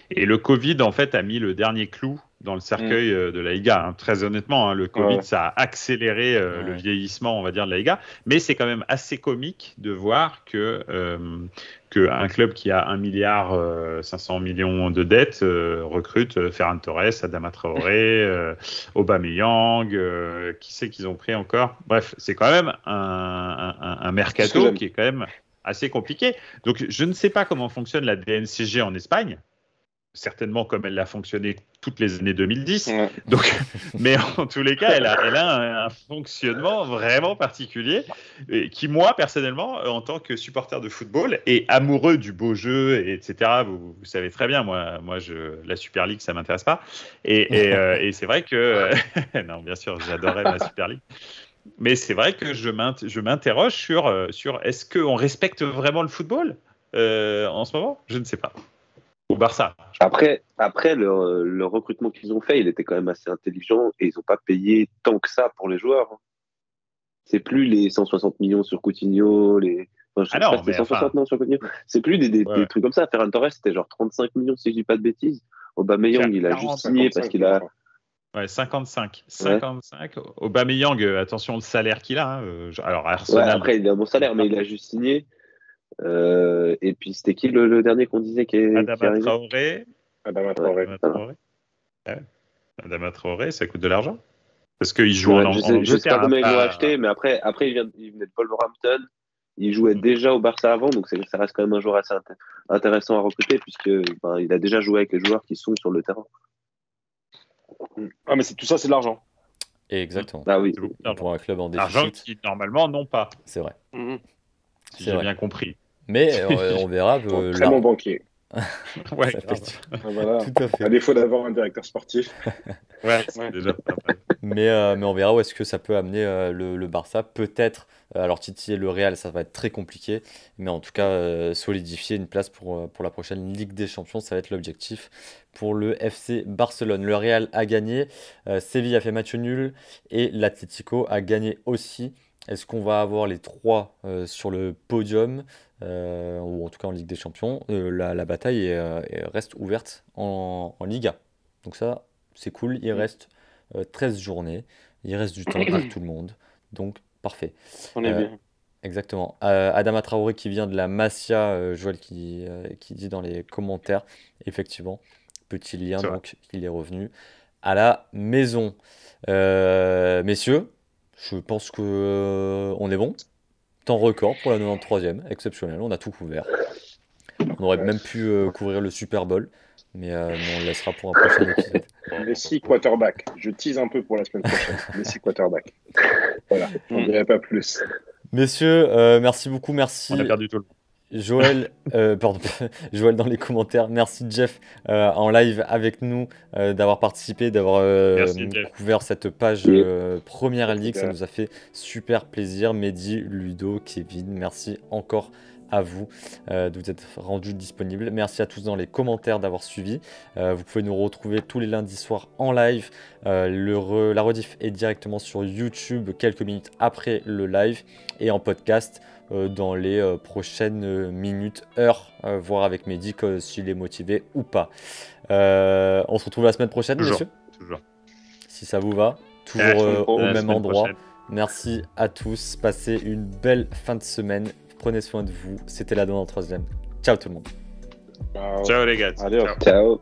Et le Covid, en fait, a mis le dernier clou dans le cercueil de la Liga. Hein. Très honnêtement, hein, le Covid, ça a accéléré le vieillissement, on va dire, de la Liga. Mais c'est quand même assez comique de voir qu'un club qui a 1,5 milliard de dettes recrute Ferran Torres, Adama Traoré, Aubameyang, qui c'est qu'ils ont pris encore. Bref, c'est quand même un mercato qui est quand même assez compliqué. Donc, je ne sais pas comment fonctionne la DNCG en Espagne. Certainement comme elle l'a fonctionné toutes les années 2010. Donc, mais en tous les cas, elle a un fonctionnement vraiment particulier et qui, moi, personnellement, en tant que supporter de football et amoureux du beau jeu, etc., vous savez très bien, moi la Super League, ça ne m'intéresse pas. Et c'est vrai que... non, bien sûr, j'adorais la Super League. Mais c'est vrai que je m'interroge sur est-ce qu'on respecte vraiment le football en ce moment? Je ne sais pas. Au Barça. Après le recrutement qu'ils ont fait, il était quand même assez intelligent et ils n'ont pas payé tant que ça pour les joueurs. C'est plus les 160 millions sur Coutinho, c'était 160 millions sur Coutinho. C'est plus des trucs comme ça. Ferran Torres, c'était genre 35 millions si je dis pas de bêtises. Aubameyang, il a juste signé parce qu'il a... Ouais, 55. Aubameyang, attention le salaire qu'il a. Alors Arsenal. Après, il a un bon salaire, mais il a juste signé. Et puis c'était qui le dernier qu'on disait qui est Adama Traoré. Adama Traoré, ça coûte de l'argent parce qu'il joue en Angleterre. Je sais pas combien ils l'ont acheté, mais après il venait de Wolverhampton. Il jouait déjà au Barça avant, donc ça reste quand même un joueur assez intéressant à recruter puisque il a déjà joué avec les joueurs qui sont sur le terrain. Ah, mais tout ça, c'est de l'argent. Exactement. Ah oui. C'est beaucoup d'argent. Pour un club en Argent déficit, qui, normalement, n'ont pas, c'est vrai. Mhm. si C'est j'ai vrai. bien compris. Mais on verra. Très bon banquier. Ouais, Ça fait- grave. Ah, voilà. Tout à fait. À défaut d'avoir un directeur sportif. Ouais, c'est Ouais. déjà pas mal. Mais on verra où est-ce que ça peut amener le Barça. Peut-être, alors titiller le Real, ça va être très compliqué. Mais en tout cas, solidifier une place pour la prochaine Ligue des Champions, ça va être l'objectif pour le FC Barcelone. Le Real a gagné, Séville a fait match nul et l'Atlético a gagné aussi. Est-ce qu'on va avoir les trois sur le podium ou en tout cas en Ligue des Champions? La bataille reste ouverte en Liga. Donc ça, c'est cool. Il reste 13 journées. Il reste du temps à tout le monde. Donc, parfait. On est Euh, bien. Exactement. Adama Traoré qui vient de la Masia, Joël qui dit dans les commentaires, effectivement, petit lien, C'est vrai. donc il est revenu à la maison. Messieurs, je pense que on est bon. Temps record pour la 93e, exceptionnel, on a tout couvert. On aurait même pu couvrir le Super Bowl, mais on le laissera pour un prochain épisode. Messi quarterback. Je tease un peu pour la semaine prochaine. Messi quarterback. Voilà, j'en dirai pas plus. Messieurs, merci beaucoup, merci. On a perdu tout le monde. Joël, pardon, Joël dans les commentaires. Merci Jeff en live avec nous d'avoir participé, d'avoir Merci, Jeff. couvert cette page Oui. Première Ligue. Ça Super. nous a fait super plaisir. Mehdi, Ludo, Kevin, merci encore à vous de vous être rendus disponibles. Merci à tous dans les commentaires d'avoir suivi. Vous pouvez nous retrouver tous les lundis soirs en live. La rediff est directement sur YouTube quelques minutes après le live et en podcast dans les prochaines minutes, heures, voir avec Mehdi s'il est motivé ou pas. On se retrouve la semaine prochaine, Toujours. messieurs, Toujours. si ça vous va. À la Toujours semaine pro- au à la même semaine endroit. prochaine. Merci à tous. Passez une belle fin de semaine. Prenez soin de vous. C'était la 93e. Ciao tout le monde. Ciao. Ciao les gars. Allez, Ciao. Ciao.